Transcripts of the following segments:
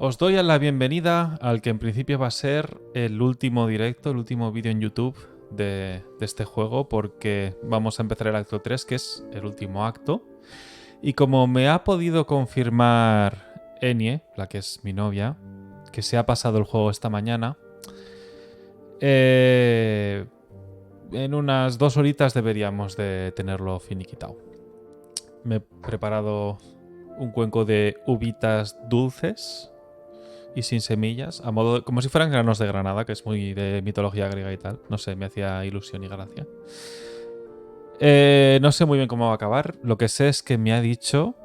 Os doy la bienvenida al que en principio va a ser el último directo, el último vídeo en YouTube de este juego, porque vamos a empezar el acto 3, que es el último acto. Y como me ha podido confirmar Enie, la que es mi novia, que se ha pasado el juego esta mañana, en unas 2 horitas deberíamos de tenerlo finiquitado. Me he preparado un cuenco de uvitas dulces y sin semillas, a modo como si fueran granos de granada, que es muy de mitología griega y tal. No sé, me hacía ilusión y gracia. No sé muy bien cómo va a acabar. Lo que sé es que me ha dicho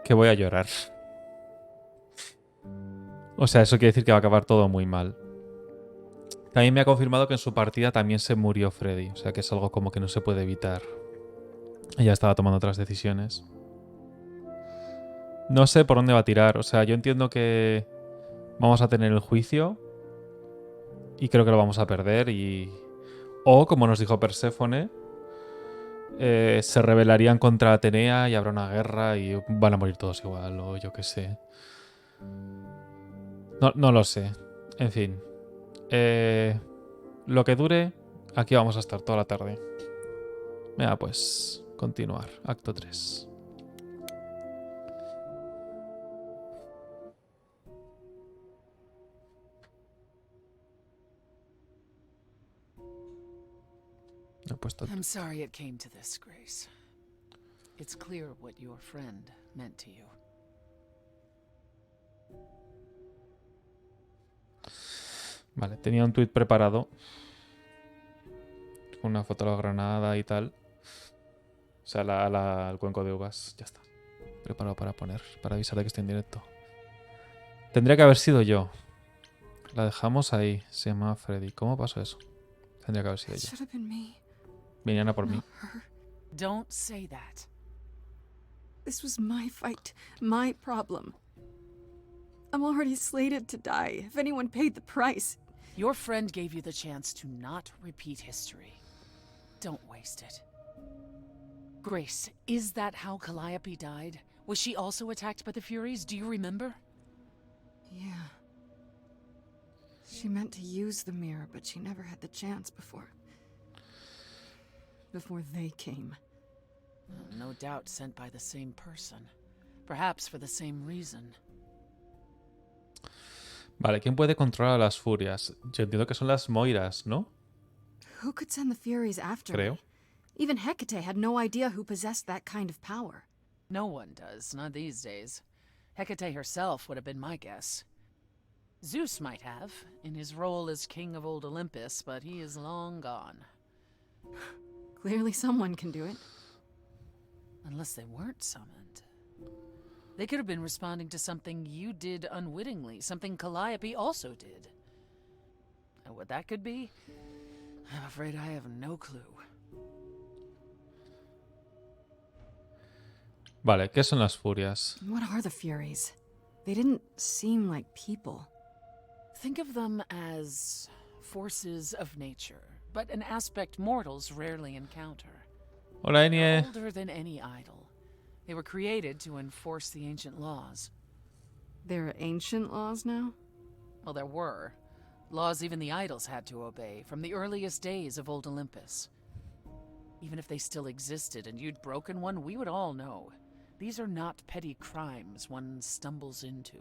que voy a llorar. O sea, eso quiere decir que va a acabar todo muy mal. También me ha confirmado que en su partida también se murió Freddy. O sea, que es algo como que no se puede evitar. Ella estaba tomando otras decisiones. No sé por dónde va a tirar. O sea, yo entiendo que vamos a tener el juicio y creo que lo vamos a perder y... O, como nos dijo Perséfone, se rebelarían contra Atenea y habrá una guerra y van a morir todos igual, o yo qué sé. No lo sé. En fin. Lo que dure, aquí vamos a estar toda la tarde. Venga, pues, continuar. Acto 3. He puesto... I'm sorry it came to this, Grace. It's clear what your friend meant to you. Vale, tenía un tuit preparado. Con una foto de la granada y tal. O sea, el cuenco de uvas. Ya está. Preparado para poner, para avisar de que estoy en directo. Tendría que haber sido yo. La dejamos ahí. Se llama Freddy. ¿Cómo pasó eso? Tendría que haber sido yo. Venían a por mí. Don't say that. This was my fight, my problem. I'm already slated to die. If anyone paid the price... Your friend gave you the chance to not repeat history. Don't waste it. Grace, is that how Calliope died? Was she also attacked by the Furies? Do you remember? Yeah. She meant to use the mirror, but she never had the chance before they came. No doubt sent by the same person. Perhaps for the same reason. Vale, ¿quién puede controlar a las furias? Yo entiendo que son las Moiras, ¿no? Who could send the Furies after Creo. me? Even Hecate had no idea who possessed that kind of power. No one does, not these days. Hecate herself would have been my guess. Zeus might have, in his role as king of old Olympus, but he is long gone. Clearly someone can do it. Unless they weren't summoned. They could have been responding to something you did unwittingly, something Calliope also did. And what that could be? I'm afraid I have no clue. Vale, ¿qué son las furias? What are the Furies? They didn't seem like people. Think of them as forces of nature, but an aspect mortals rarely encounter. Hola, Enie. They're older than any idol. They were created to enforce the ancient laws. There are ancient laws now? Well, there were. Laws even the idols had to obey, from the earliest days of old Olympus. Even if they still existed and you'd broken one, we would all know. These are not petty crimes one stumbles into.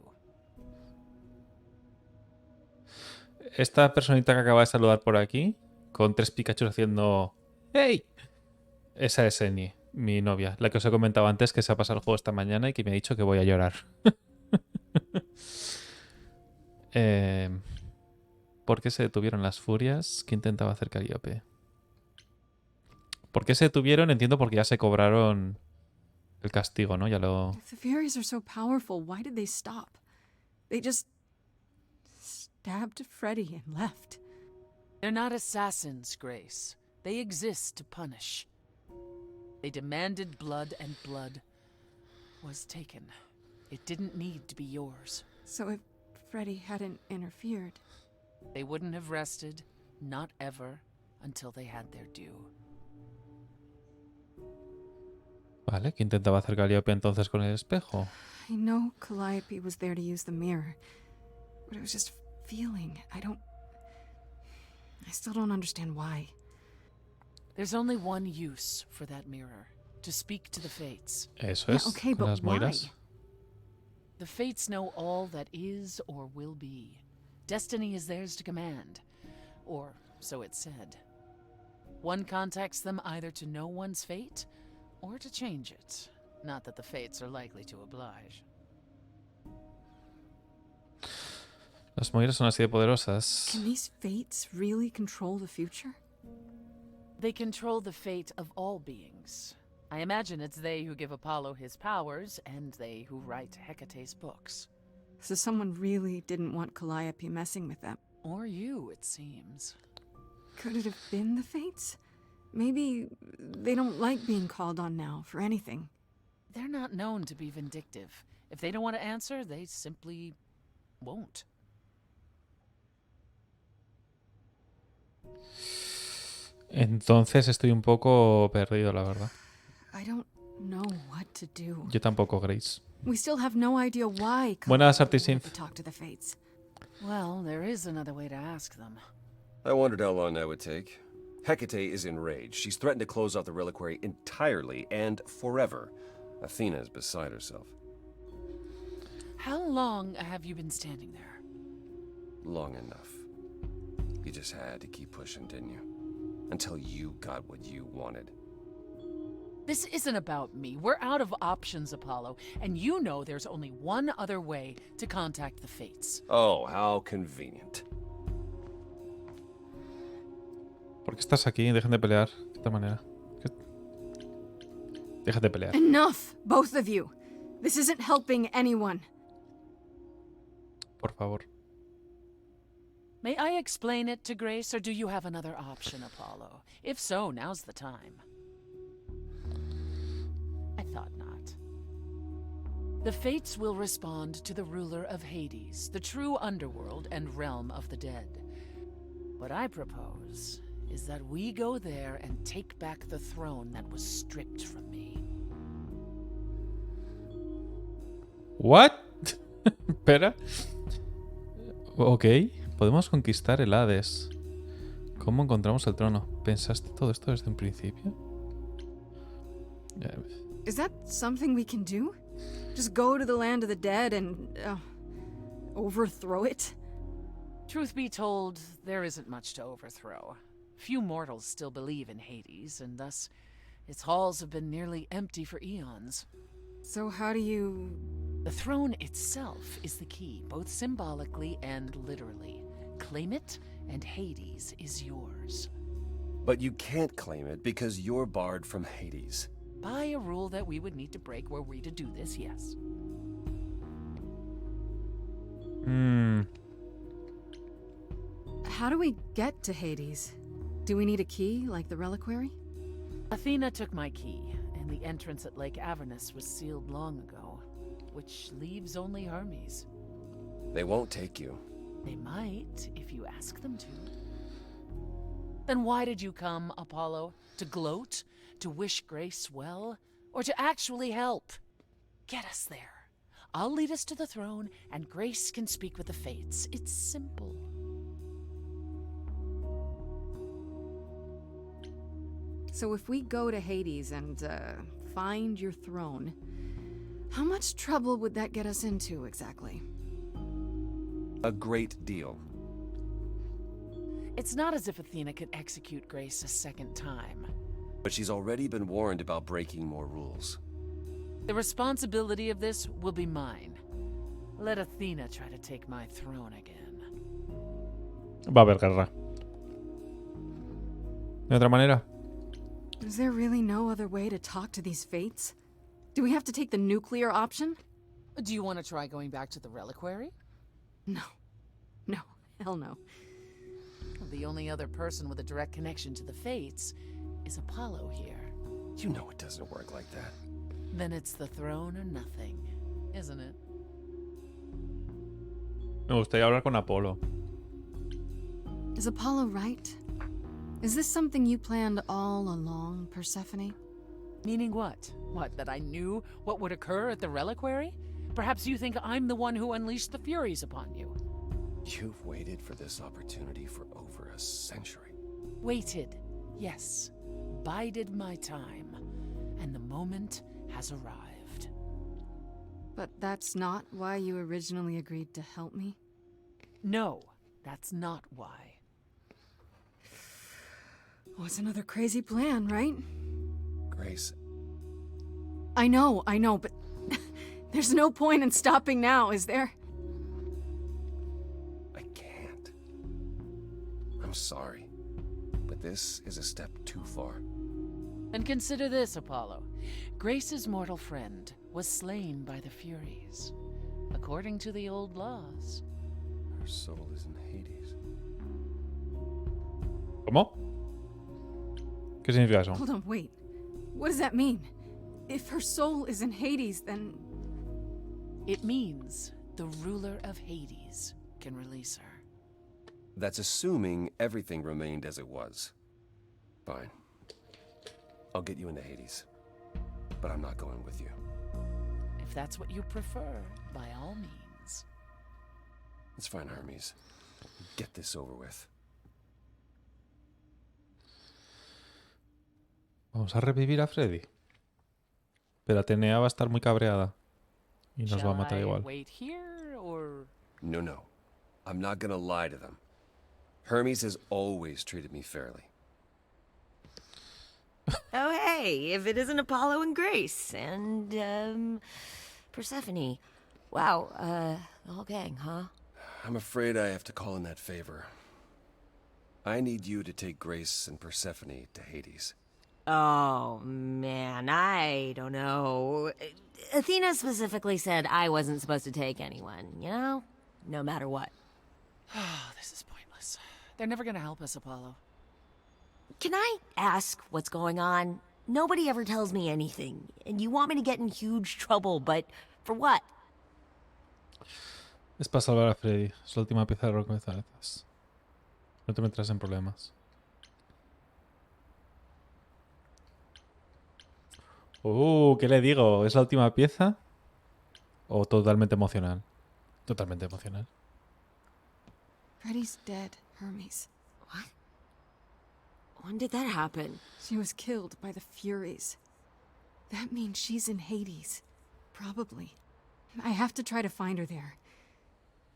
Esta personita que acaba de saludar por aquí, con 3 Pikachu haciendo... ¡Hey! Esa es Enie, mi novia, la que os he comentado antes que se ha pasado el juego esta mañana y que me ha dicho que voy a llorar. ¿Por qué se detuvieron las furias? ¿Qué intentaba hacer Calliope? ¿Por qué se detuvieron? Entiendo porque ya se cobraron el castigo, ¿no? Ya lo... If the Furies are so powerful, why did they stop? They just... stabbed Freddy and left. They're not assassins, Grace. They exist to punish. They demanded blood, and blood was taken. It didn't need to be yours. So if Freddy hadn't interfered... They wouldn't have rested, not ever, until they had their due. Vale, ¿qué intentaba hacer Calliope entonces con el espejo? I know Calliope was there to use the mirror, but it was just feeling. I still don't understand why. There's only one use for that mirror. To speak to the fates. Eso es, okay, con but las moiras. why? The fates know all that is or will be. Destiny is theirs to command. Or so it's said. One contacts them either to know one's fate or to change it. Not that the fates are likely to oblige. Las moiras son así de poderosas. Can these fates really control the future? They control the fate of all beings. I imagine it's they who give Apollo his powers, and they who write Hecate's books. So someone really didn't want Calliope messing with them. Or you, it seems. Could it have been the fates? Maybe they don't like being called on now for anything. They're not known to be vindictive. If they don't want to answer, they simply won't. Entonces estoy un poco perdido, la verdad. I don't know what to do. Yo tampoco, Grace. We still have no idea why Buenas, Calliope Artisim. wanted to talk to the fates. Well, there is another way to ask them. I wondered how long that would take. Hecate is enraged. She's threatened to close off the reliquary entirely and forever. Athena is beside herself. How long have you been standing there? Long enough. You just had to keep pushing, didn't you? Until you got what you wanted. This isn't about me. We're out of options, Apollo, and you know there's only one other way to contact the fates. Oh, how convenient. ¿Por qué estás aquí? Dejen de pelear de esta manera. Dejen de pelear. Enough, both of you. This isn't helping anyone. Por favor. May I explain it to Grace, or do you have another option, Apollo? If so, now's the time. I thought not. The fates will respond to the ruler of Hades, the true underworld and realm of the dead. What I propose is that we go there and take back the throne that was stripped from me. ¿What? Espera. Ok. Podemos conquistar el Hades. ¿Cómo encontramos el trono? ¿Pensaste todo esto desde un principio? Is that something we can do? Just go to the land of the dead and overthrow it? Truth be told, there isn't much to overthrow. Few mortals still believe in Hades, and thus its halls have been nearly empty for eons. So how do you... The throne itself is the key, both symbolically and literally. Claim it, and Hades is yours. But you can't claim it because you're barred from Hades. By a rule that we would need to break were we to do this, yes. How do we get to Hades? Do we need a key, like the reliquary? Athena took my key, and the entrance at Lake Avernus was sealed long ago, which leaves only Hermes. They won't take you. They might, if you ask them to. Then why did you come, Apollo? To gloat? To wish Grace well? Or to actually help? Get us there. I'll lead us to the throne, and Grace can speak with the fates. It's simple. So if we go to Hades and, find your throne, how much trouble would that get us into, exactly? A great deal. It's not as if Athena could execute Grace a second time. But she's already been warned about breaking more rules. The responsibility of this will be mine. Let Athena try to take my throne again. Va a haber guerra. ¿De otra manera? Is there really no other way to talk to these fates? Do we have to take the nuclear option? Do you want to try going back to the reliquary? No. No. Hell no. The only other person with a direct connection to the fates is Apollo here. You know it doesn't work like that. Then it's the throne or nothing, isn't it? Me gustaría hablar con Apolo. Is Apollo right? Is this something you planned all along, Persephone? Meaning what? What, that I knew what would occur at the reliquary? Perhaps you think I'm the one who unleashed the Furies upon you. You've waited for this opportunity for over a century. Waited, yes. Bided my time. And the moment has arrived. But that's not why you originally agreed to help me? No, that's not why. Oh, it's another crazy plan, right? Grace, I know, but there's no point in stopping now, is there? I can't. I'm sorry, but this is a step too far. And consider this, Apollo. Grace's mortal friend was slain by the Furies, according to the old laws. Her soul is in Hades. ¿Cómo? ¿Qué significa eso? Hold on, wait. What does that mean? If her soul is in Hades, then... It means the ruler of Hades can release her. That's assuming everything remained as it was. Fine. I'll get you into Hades. But I'm not going with you. If that's what you prefer, by all means. It's fine, Hermes. Get this over with. Vamos a revivir a Freddy. Pero Atenea va a estar muy cabreada. Y nos va a matar igual. Wait here, or... No. I'm not gonna lie to them. Hermes has always treated me fairly. Oh, hey, if it isn't Apollo and Grace and, Persephone. Wow, the whole gang, huh? I'm afraid I have to call in that favor. I need you to take Grace and Persephone to Hades. Oh, man, I don't know. Athena specifically said I wasn't supposed to take anyone, you know? No matter what. Oh, this is pointless. They're never gonna help us, Apollo. Can I ask what's going on? Nobody ever tells me anything, and you want me to get in huge trouble, but for what? Es para salvar a Freddy. Es la última pieza de rompecabezas. No te metas en problemas. ¿Qué le digo? ¿Es la última pieza? ¿O totalmente emocional? Totalmente emocional. Freddy's dead, Hermes. What? When did that happen? She was killed by the Furies. That means she's in Hades. Probably. I have to try to find her there.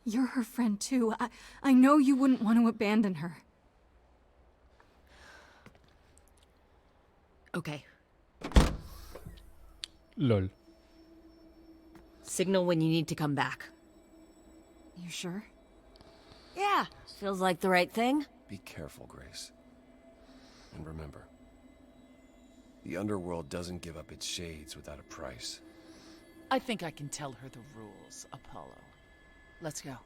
You're her friend too. I know you wouldn't want to abandon her. Okay. LOL. Signal when you need to come back. You sure? Yeah, feels like the right thing. Be careful, Grace. And remember, the underworld doesn't give up its shades without a price. I think I can tell her the rules, Apollo. Let's go.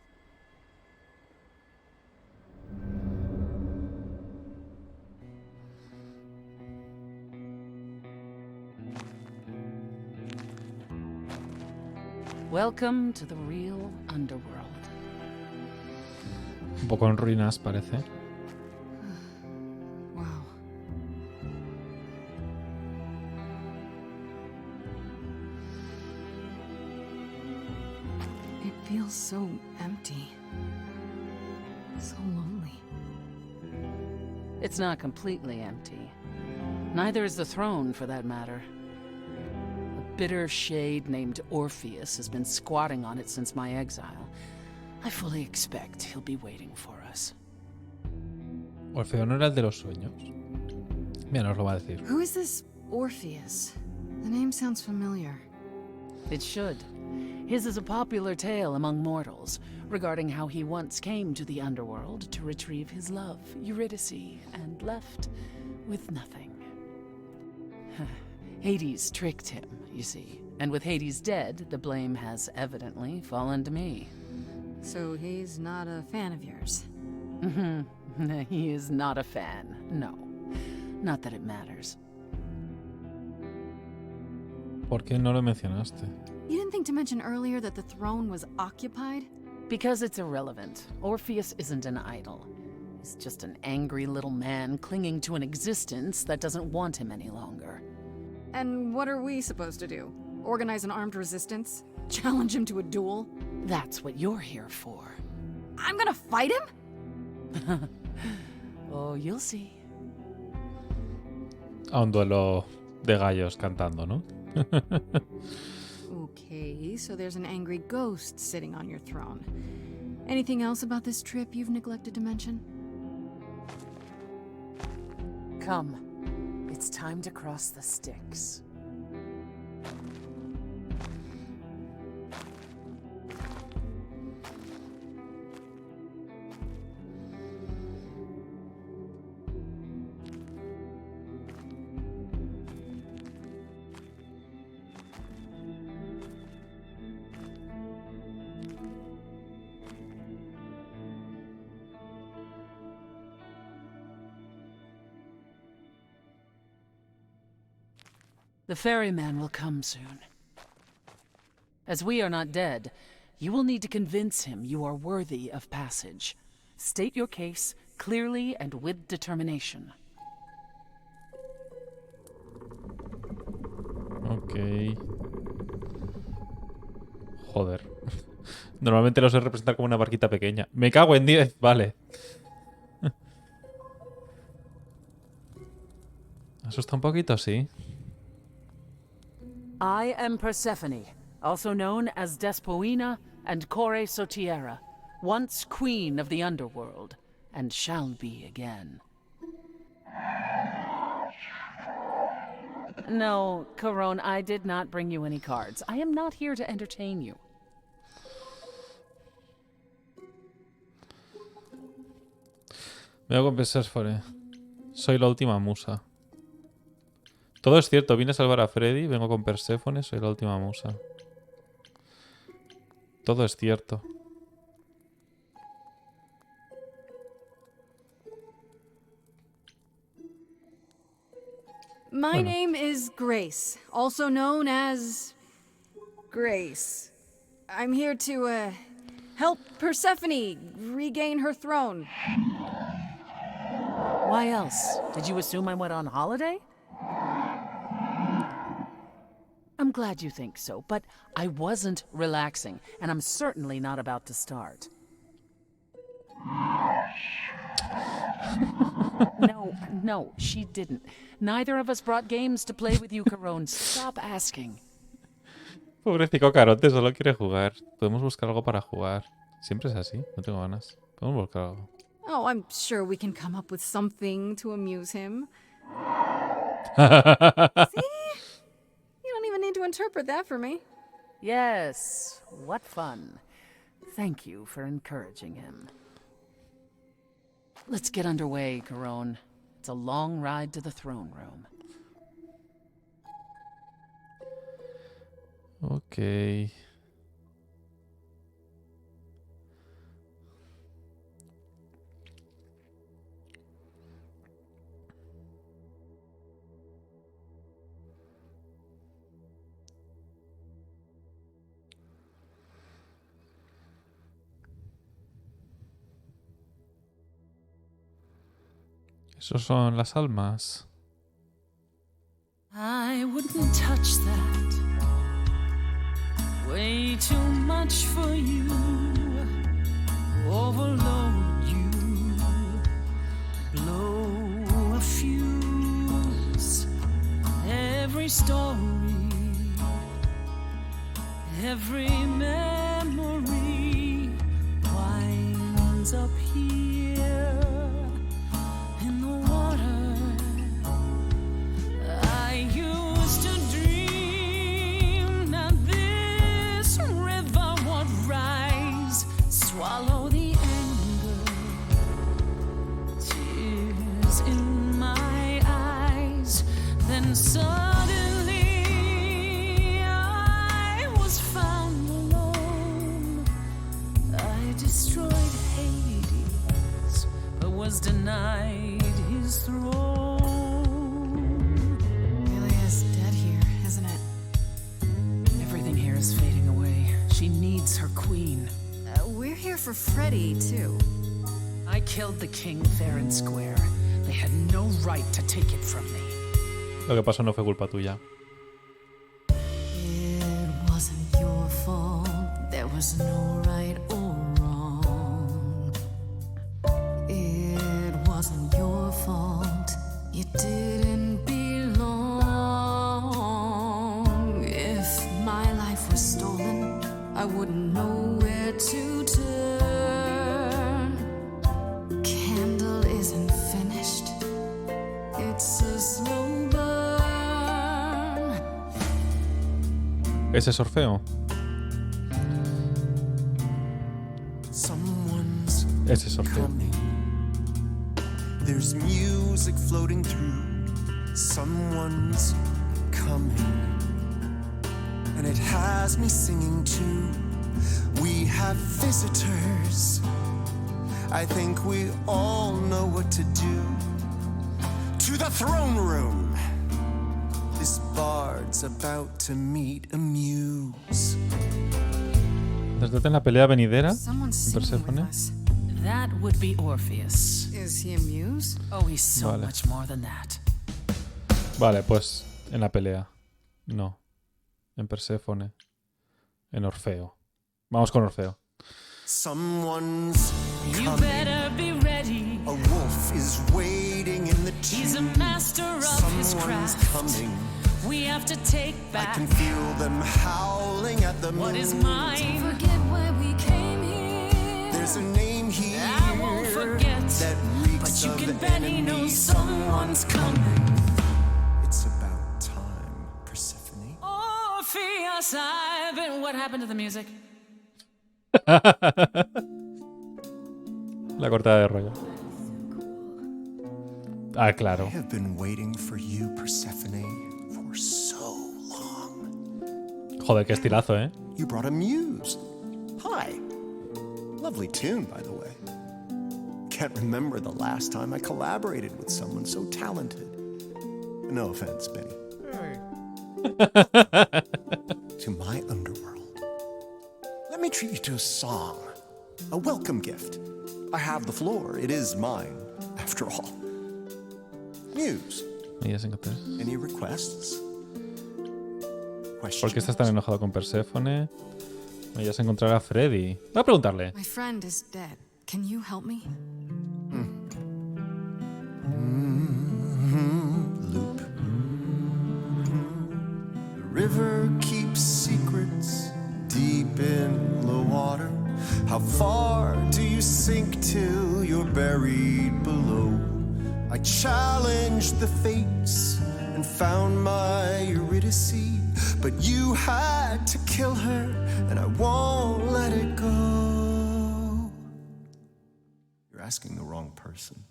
Welcome to the real underworld. Un poco en ruinas, parece. Wow. It feels so empty. So lonely. It's not completely empty. Neither is the throne, for that matter. A bitter shade named Orpheus has been squatting on it since my exile. I fully expect he'll be waiting for us. Orfeo no era el de los sueños. Mira, nos lo va a decir. Who is this Orpheus? The name sounds familiar. It should. His is a popular tale among mortals regarding how he once came to the underworld to retrieve his love, Eurydice, and left with nothing. Hades tricked him, you see. And with Hades dead, the blame has evidently fallen to me. So he's not a fan of yours? He is not a fan, no. Not that it matters. ¿Por qué no lo mencionaste? You didn't think to mention earlier that the throne was occupied? Because it's irrelevant. Orpheus isn't an idol. He's just an angry little man clinging to an existence that doesn't want him any longer. And what are we supposed to do? Organize an armed resistance? Challenge him to a duel? That's what you're here for. I'm gonna fight him? Oh, you'll see. A un duelo de gallos cantando, ¿no? Okay, so there's an angry ghost sitting on your throne. Anything else about this trip you've neglected to mention? Come. It's time to cross the Styx. The ferryman will come soon. As we are not dead, you will need to convince him you are worthy of passage. State your case clearly and with determination. Ok. Joder. Normalmente lo sé representar como una barquita pequeña. Me cago en 10, vale. Asusta un poquito, sí. I am Persephone, also known as Despoina and Kore Sotiera, once queen of the underworld, and shall be again. No, Corone, I did not bring you any cards. I am not here to entertain you. Me voy a confesar, Fore. Soy la última musa. Todo es cierto, vine a salvar a Freddy, vengo con Perséfone, soy la última musa. Todo es cierto. My name is Grace, also known as Grace. I'm here to, help Persephone regain her throne. Why else? Did you assume I went on holiday? I'm glad you think so, but I wasn't relaxing, and I'm certainly not about to start. No, she didn't. Neither of us brought games to play with you, Corone. Stop asking. Pobrecito Carote, solo quiere jugar. Podemos buscar algo para jugar. Siempre es así, no tengo ganas. Podemos buscar algo. Oh, I'm sure we can come up with something to amuse him. See? You don't even need to interpret that for me. Yes, what fun. Thank you for encouraging him. Let's get underway, Corone. It's a long ride to the throne room. Ok. Esos son las almas. I wouldn't touch that. Way too much for you. Overload you. Blow a fuse. Every story. Every memory winds up here. Swallow the anger, tears in my eyes. Then suddenly I was found alone. I destroyed Hades, but was denied his throne. Really is dead here, isn't it? Everything here is fading away. She needs her queen. We're here for Freddy, too. I killed the king fair and square. They had no right to take it from me. Lo que pasó no fue culpa tuya. was no right or wrong. It wasn't your fault. You didn't belong. If my life was stolen, I wouldn't know where to turn. Candle isn't finished. It's a slow burn. ¿Ese es Orfeo? Someone's Ese es Orfeo. coming. There's music floating through. Someone's coming. And it has me singing too. We have visitors. I think we all know what to do. To the throne room. This bard's about to meet a muse. Desde la pelea venidera Someone's en singing with Perséfone. us. That would be Orpheus. Is he a muse? Oh, he's so Vale. much more than that. Vale, pues en la pelea. No. En Perséfone. En Orfeo. Vamos con Orfeo. Someone's You coming. better be ready. A wolf is waiting in the He's a tomb. master of his Someone's craft. coming. We have to take I back can feel them howling at the what moon. is mine. Forget why we came here. There's a name here I won't forget, that reeks but you of can bet he enemy. knows someone's coming. It's about time, Persephone. Orpheus, I've been. What happened to the music? La cortada de rollo. Ah, claro. I have been waiting for you, Persephone, for so long. Joder, qué estilazo, ¿eh? You brought a muse. Hi. Lovely tune, by the way. Can't remember the last time I collaborated with someone so talented. No offense, Benny. To my underworld. Let me treat you to a song. A welcome gift. I have the floor. It is mine, after all. Muse. Medidas en contexto. Any requests? Questions? ¿Por qué estás tan enojado con Perséfone? Vayas a encontrar a Freddy. Voy a preguntarle. My friend is dead. Can you help me? Loop. The river keeps secrets deep in the water. How far do you sink till you're buried below? I challenged the fates and found my Eurydice, but you had to kill her, and I won't let it go. You're asking the wrong person.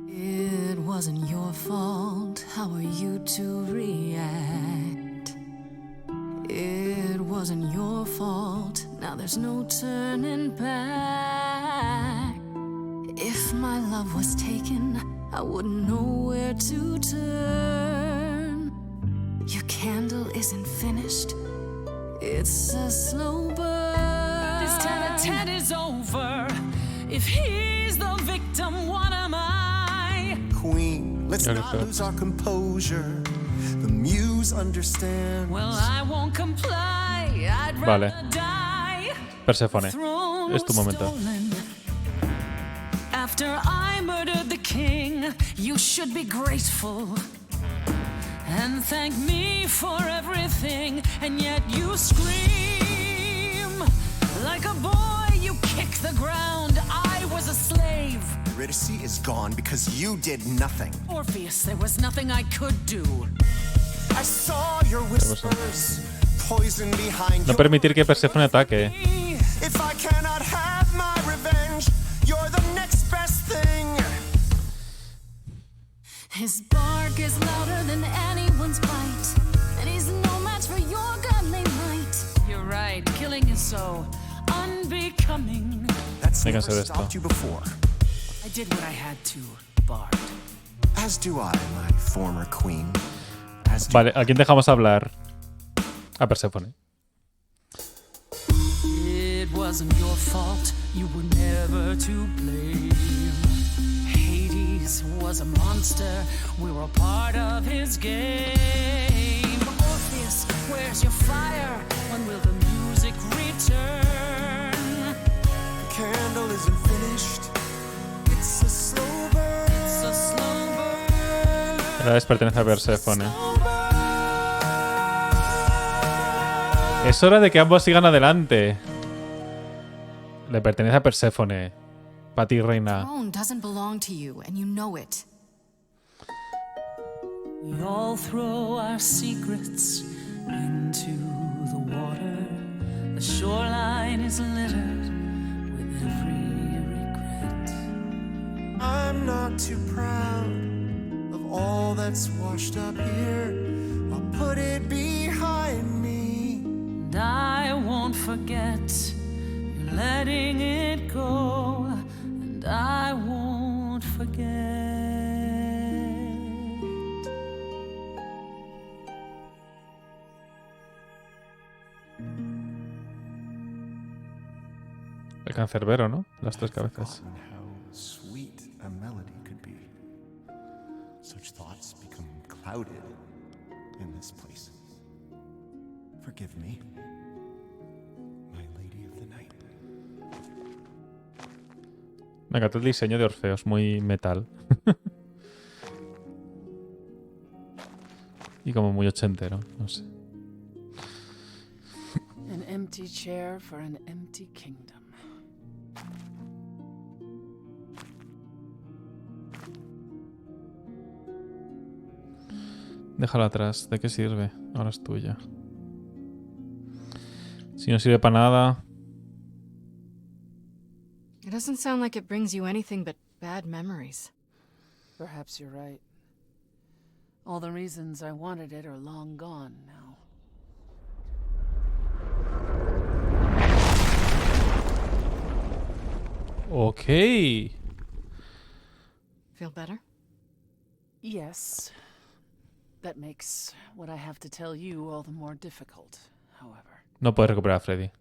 It wasn't your fault. How are you to react? It wasn't your fault. Now there's no turning back. If my love was taken, I wouldn't know where to turn. Your candle isn't finished. It's a slow burn. This tete-a-tete is over. If he's the victim, what am I? Queen, let's not lose our composure. The muse understands. Well, I won't comply. I'd Vale. rather die. Perséfone. Throne Es tu was momento. stolen. After I murdered the king, you should be grateful and thank me for everything. And yet you scream like a boy. You kick the ground. I was a slave. Eurydice is gone because you did nothing. Orpheus, there was nothing I could do. I saw your whispers, poison behind No your permitir que Perséfone ataque. If I cannot have my revenge, you're the next best thing. His bark is louder than anyone's bite, and he's no match for your godly might. You're right. Killing is so unbecoming. That's Me never cansé de esto. stopped you before. I did what I had to, Bard. As do I, my former queen. As do Vale, ¿a quién dejamos hablar? A Perséfone. It wasn't your fault. You were never to blame. Hades was a monster. We were part of his game. Orpheus, where's your fire? When will the music return. The candle isn't finished. It's a slow burn. It's a slow burn. La vez pertenece a Perséfone. Es hora de que ambos sigan adelante. Le pertenece a Perséfone. Para ti, reina. Throne doesn't belong to you, and you know it. We all throw our secrets into the water. The shoreline is littered with every regret. I'm not too proud of all that's washed up here. I'll put it behind me. And I won't forget. You're letting it go. And I won't forget. El cancerbero, ¿no? Las tres cabezas. How sweet a melody could be. Such thoughts become clouded in this place. Forgive me, my lady of the night. Me encantó el diseño de Orfeos, muy metal. Y como muy ochentero, no sé. An empty chair for an empty kingdom. Déjalo atrás. ¿De qué sirve? Ahora es tuya. Si no sirve para nada... It doesn't sound like it brings you anything but bad memories. Perhaps you're right. All the reasons I wanted it are long gone now. Ok. Feel better? Yes. That makes what I have to tell you all the more difficult, however. No puedes recuperar a Freddy.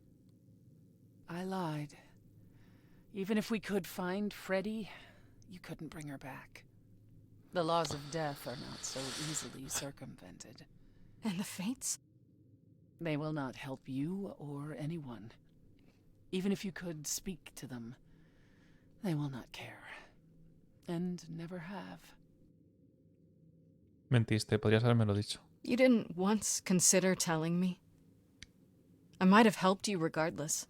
I lied. Even if we could find Freddy, you couldn't bring her back. The laws of death are not so easily circumvented. And the fates? They will not help you or anyone. Even if you could speak to them, they will not care. And never have. Mentiste, podrías habérmelo dicho. You didn't once consider telling me? I might have helped you regardless.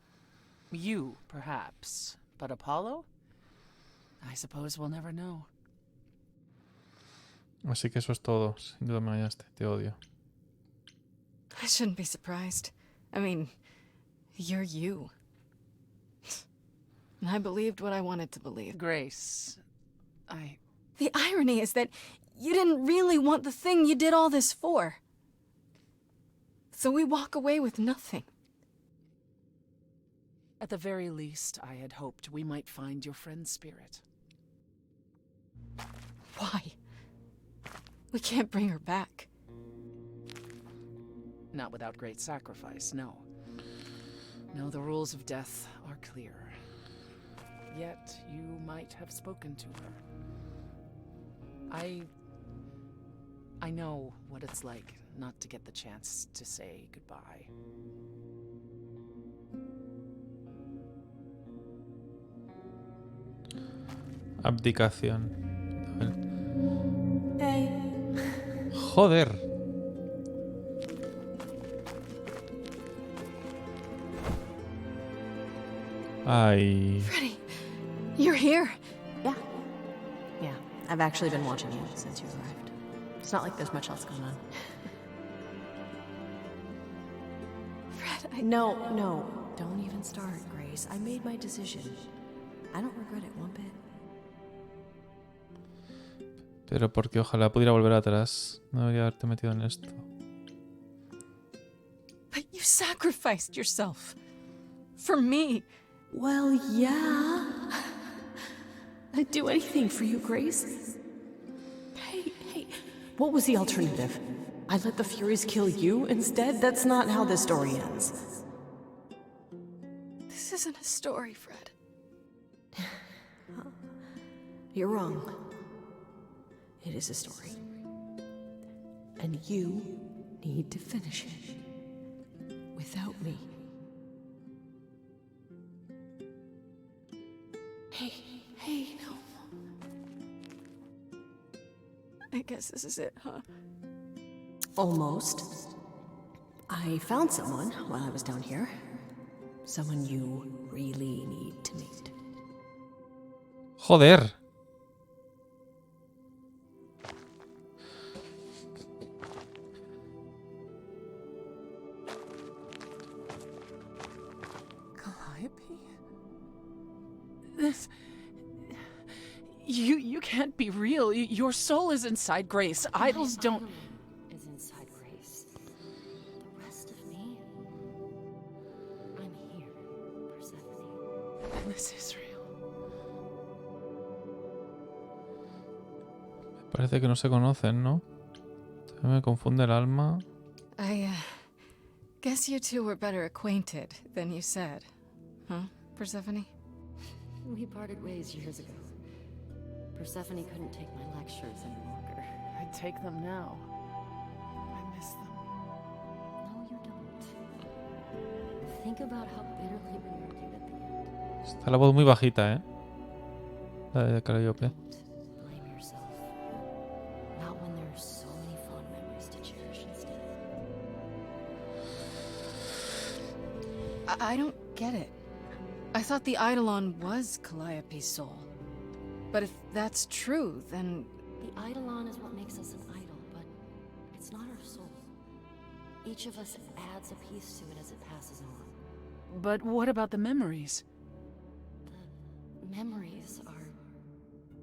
You, perhaps. But Apollo? I suppose we'll never know. Así que eso es todo. Sin duda me engañaste. Te odio. I shouldn't be surprised. I mean, you're you. And I believed what I wanted to believe. Grace, The irony is that you didn't really want the thing you did all this for. So we walk away with nothing. At the very least, I had hoped we might find your friend's spirit. Why? We can't bring her back. Not without great sacrifice, no. No, the rules of death are clear. Yet you might have spoken to her. I know what it's like not to get the chance to say goodbye. Abdicación. Hey. Joder. Ay. Freddy, you're here. Yeah, I've actually been watching you since you arrived. It's not like there's much else going on. Fred, No, don't even start, Grace. I made my decision. I don't regret it one bit. Pero porque ojalá pudiera volver atrás. No debería haberte metido en esto. But you sacrificed yourself. For me. Well, yeah. I'd do anything for you, Grace. Hey, what was the alternative? I let the Furies kill you instead? That's not how this story ends. This isn't a story, Fred. You're wrong. It is a story. And you need to finish it. Without me. Hey, no. I guess this is it, huh? Almost. I found someone while I was down here. Someone you really need to meet. Joder. Calliope? This... You can't be real. Your soul is inside Grace. Idols don't... Is inside Grace. The rest of me... I'm here, Persephone. This is real. Parece que no se conocen, ¿no? Me confunde el alma. I guess you two were better acquainted than you said. Huh, Persephone? We parted ways years ago. Persephone couldn't take my lectures any longer. I'd take them now. I miss them. No, you don't. Think about how bitterly we argued at the end. Está la voz muy bajita, ¿eh? La de Calliope. Blame yourself. Not when there are so many fond memories to cherish instead. I don't get it. I thought the Eidolon was Calliope's soul. But if that's true, then... The Eidolon is what makes us an idol, but it's not our soul. Each of us adds a piece to it as it passes on. But what about the memories? The memories are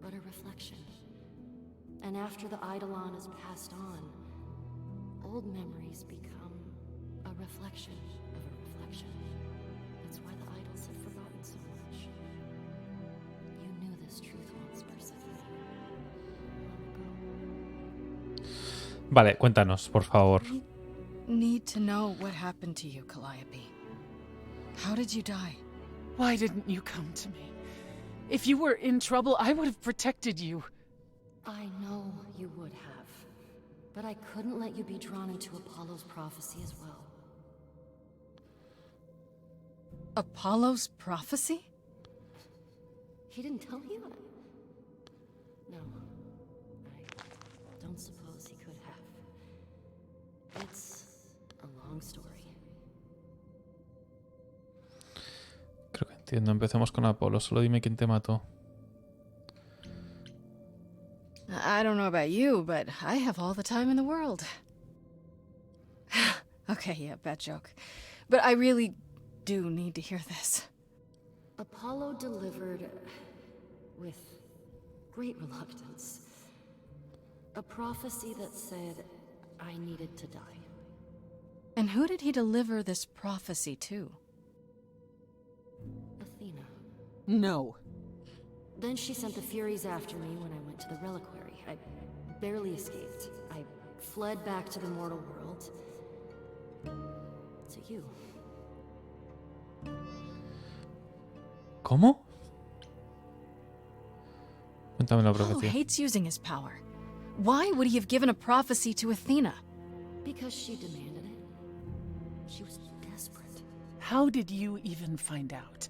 but a reflection. And after the Eidolon is passed on, old memories become a reflection of a reflection. That's why the idols have forgotten so much. You knew this truth once, Persephone. Vale, cuéntanos, por favor. I need to know what happened to you, Calliope. How did you die? Why didn't you come to me? If you were in trouble, I would have protected you. I know you would have, but I couldn't let you be drawn into Apollo's prophecy as well. Apollo's prophecy? He didn't tell you? No. I don't suppose he could have. It's a long story. Creo que entiendo. Empecemos con Apolo. Solo dime quién te mató. I don't know about you, but I have all the time in the world. Okay, yeah, bad joke. But I really do need to hear this. Apollo delivered, with great reluctance, a prophecy that said I needed to die. And who did he deliver this prophecy to? Athena. No. Then she sent the Furies after me when I went to the reliquary. I barely escaped. I fled back to the mortal world. To you. ¿Cómo? Cuéntame la Apollo profecía. hates using his power. Why would he have given a prophecy to Athena? Because she demanded it. She was desperate. How did you even find out?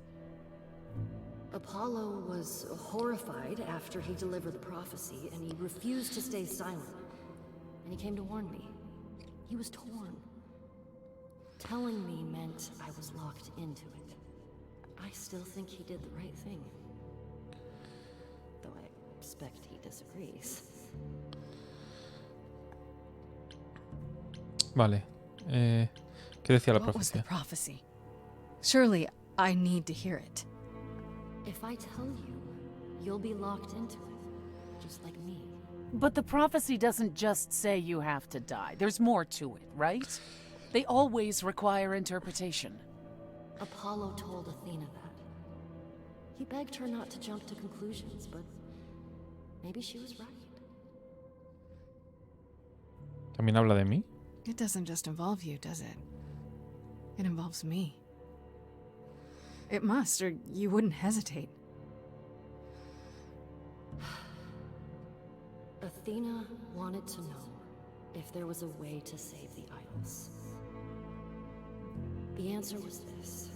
Apollo was horrified after he delivered the prophecy, and he refused to stay silent. And he came to warn me. He was torn. Telling me meant I was locked into it. I still think he did the right thing. Though I expect he disagrees. Vale. ¿Qué decía la What was the profecía? prophecy? Surely I need to hear it. If I tell you, you'll be locked into it, just like me. But the prophecy doesn't just say you have to die. There's more to it, right? They always require interpretation. Apollo told Athena that. He begged her not to jump to conclusions, but maybe she was right. ¿También habla de mí? It doesn't just involve you, does it? It involves me. It must, or you wouldn't hesitate. Athena wanted to know if there was a way to save the idols. The answer was this.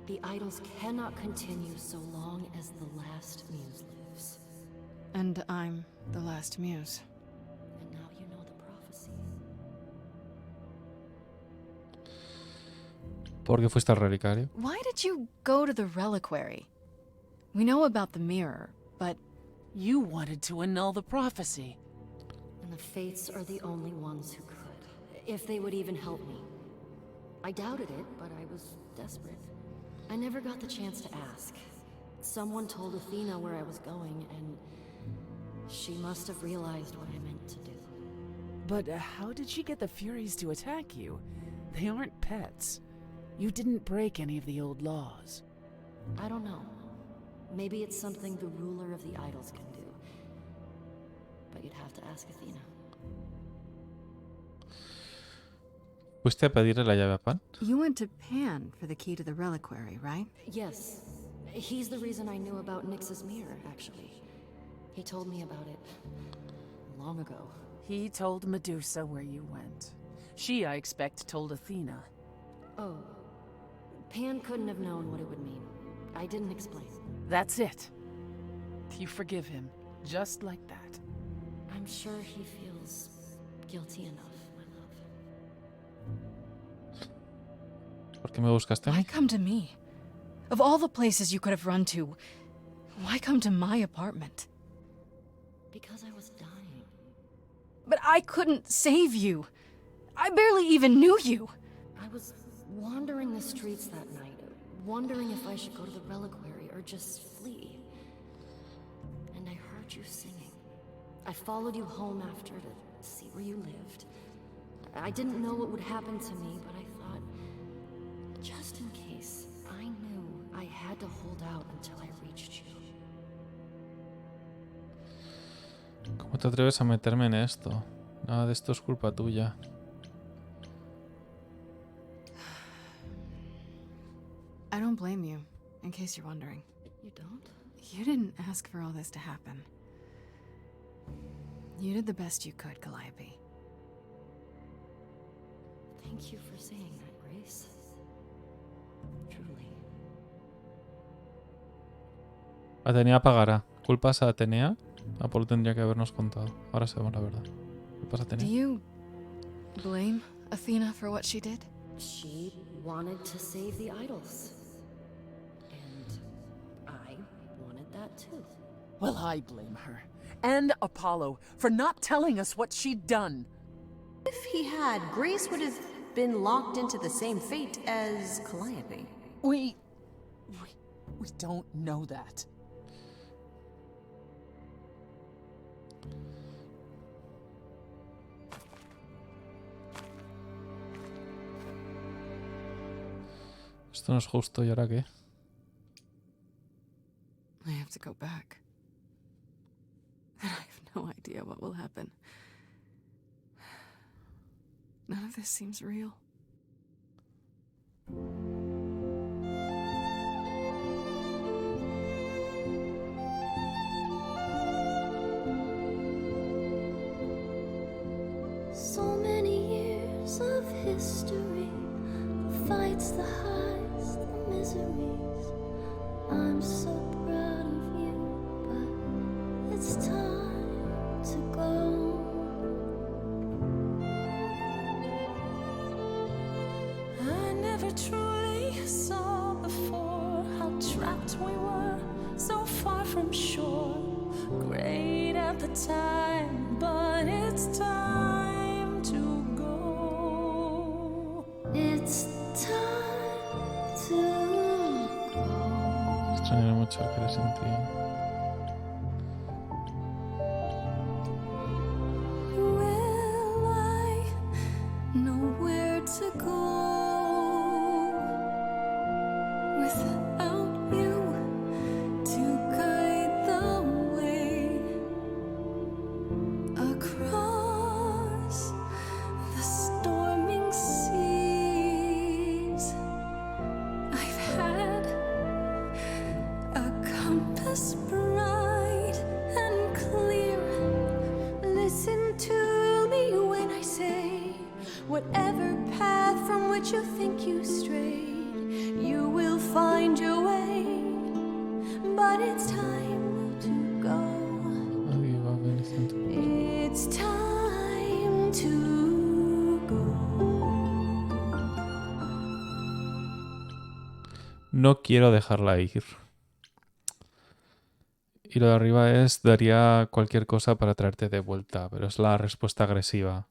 The idols cannot continue so long as the last muse lives. And I'm the last muse. And now you know the prophecy. ¿Por qué fuiste al relicario? Why did you go to the reliquary? We know about the mirror, but You wanted to annul the prophecy. And the Fates are the only ones who could, if they would even help me. I doubted it, but I was desperate. I never got the chance to ask. Someone told Athena where I was going, and she must have realized what I meant to do. But how did she get the Furies to attack you? They aren't pets. You didn't break any of the old laws. I don't know. Maybe it's something the ruler of the idols can do. But you'd have to ask Athena. ¿Fuiste a pedirle la llave a Pan? you went to Pan for the key to the reliquary, right? Yes. He's the reason I knew about Nyx's mirror, actually. He told me about it long ago. He told Medusa where you went. She, I expect, told Athena. Oh. Pan couldn't have known what it would mean. I didn't explain. That's it. You forgive him, just like that. I'm sure he feels guilty enough, my love. ¿Por qué me buscaste a Why mí? come to me? Of all the places you could have run to, why come to my apartment? Because I was dying. But I couldn't save you. I barely even knew you. I was wandering the streets that night, wondering if I should go to the reliquary or just flee. And I heard you singing. I followed you home after to see where you lived. I didn't know what would happen to me, but I thought, just in case, I knew I had to hold out until I reached you. ¿Cómo te atreves a meterme en esto? Nada de esto es culpa tuya. I don't blame you, in case you're wondering. You don't? You didn't ask for all this to happen. You did the best you could, Calliope. Thank you for saying that, Grace. Truly. Atenea pagará. ¿Culpas a Atenea? Apolo tendría que habernos contado. Ahora sabemos la verdad. ¿Culpas a Do Atenea? you blame Athena for what she did? She wanted to save the idols. And I wanted that too. Well, I blame her. And Apollo for not telling us what she'd done. If he had, Grace would have been locked into the same fate as Calliope. We don't know that. Esto no es justo. ¿Y ahora qué? I have to go back. And I have no idea what will happen. None of this seems real. So many years of history, the fights, the highs, the miseries. I'm so proud of you, but it's time to go. I never truly saw before how trapped we were, so far from shore. Great at the time, but it's time to go. It's time to go. Extrañaré mucho creer en ti. Will I know where to go without you to guide the way across the storming seas? I've had a compass bright and clear. Listen to me when I say, whatever path from which you think you strayed, you will find but it's time to go. It's time to go. No quiero dejarla ir. Y lo de arriba es, daría cualquier cosa para traerte de vuelta, pero es la respuesta agresiva.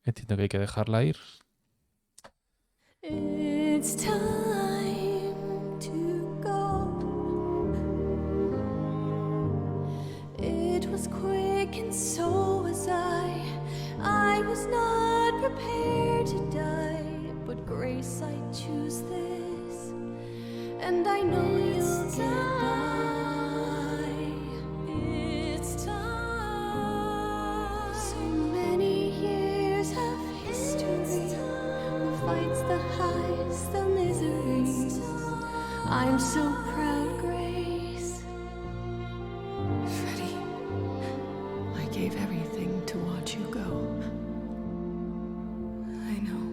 Entiendo que hay que dejarla ir. It's time to go. It was quick and so was I. I was not prepared to die, but Grace, I choose this, and I know you'll get by. It's time. So many years of history, fights, the highs, the miseries. I'm so proud, Grace. Freddie, I gave everything to watch you go. I know.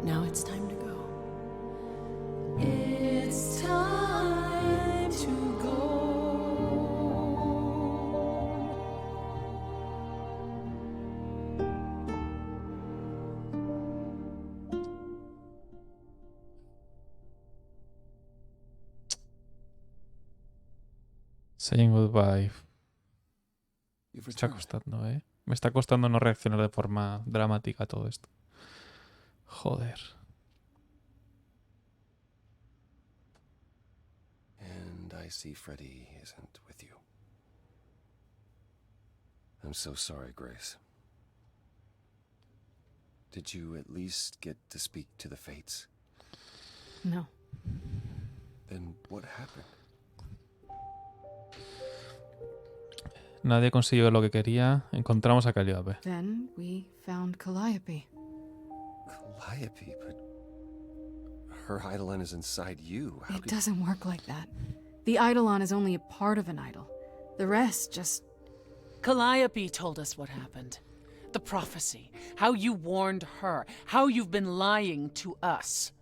Now it's time to go. It's time to go. Saying goodbye. You've Me está returned. costando, ¿eh? Me está costando no reaccionar de forma dramática a todo esto. Joder. And I see Freddy isn't with you. I'm so sorry, Grace. Did you at least get to speak to the Fates? No. Then what happened? Nadie consiguió lo que quería. Encontramos a Calliope. Then we found Calliope. Calliope, but her Eidolon is inside you. How It could... doesn't work like that. The Eidolon is only a part of an idol. The rest just... Calliope told us what happened. The prophecy. How you warned her. How you've been lying to us.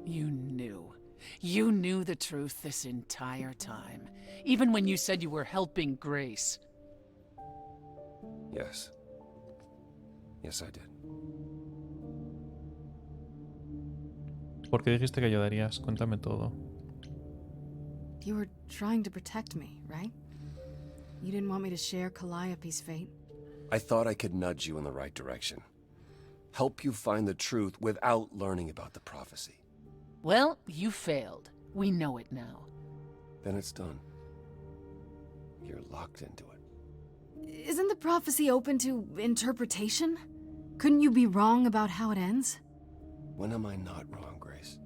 You knew. You knew the truth this entire time. Even when you said you were helping Grace. Yes. Yes, I did. ¿Por qué dijiste que ayudarías? Cuéntame todo. You were trying to protect me, right? You didn't want me to share Calliope's fate. I thought I could nudge you in the right direction. Help you find the truth without learning about the prophecy. Well, you failed. We know it now. Then it's done. You're locked into it. Isn't the prophecy open to interpretation? Couldn't you be wrong about how it ends? When am I not wrong, Grace?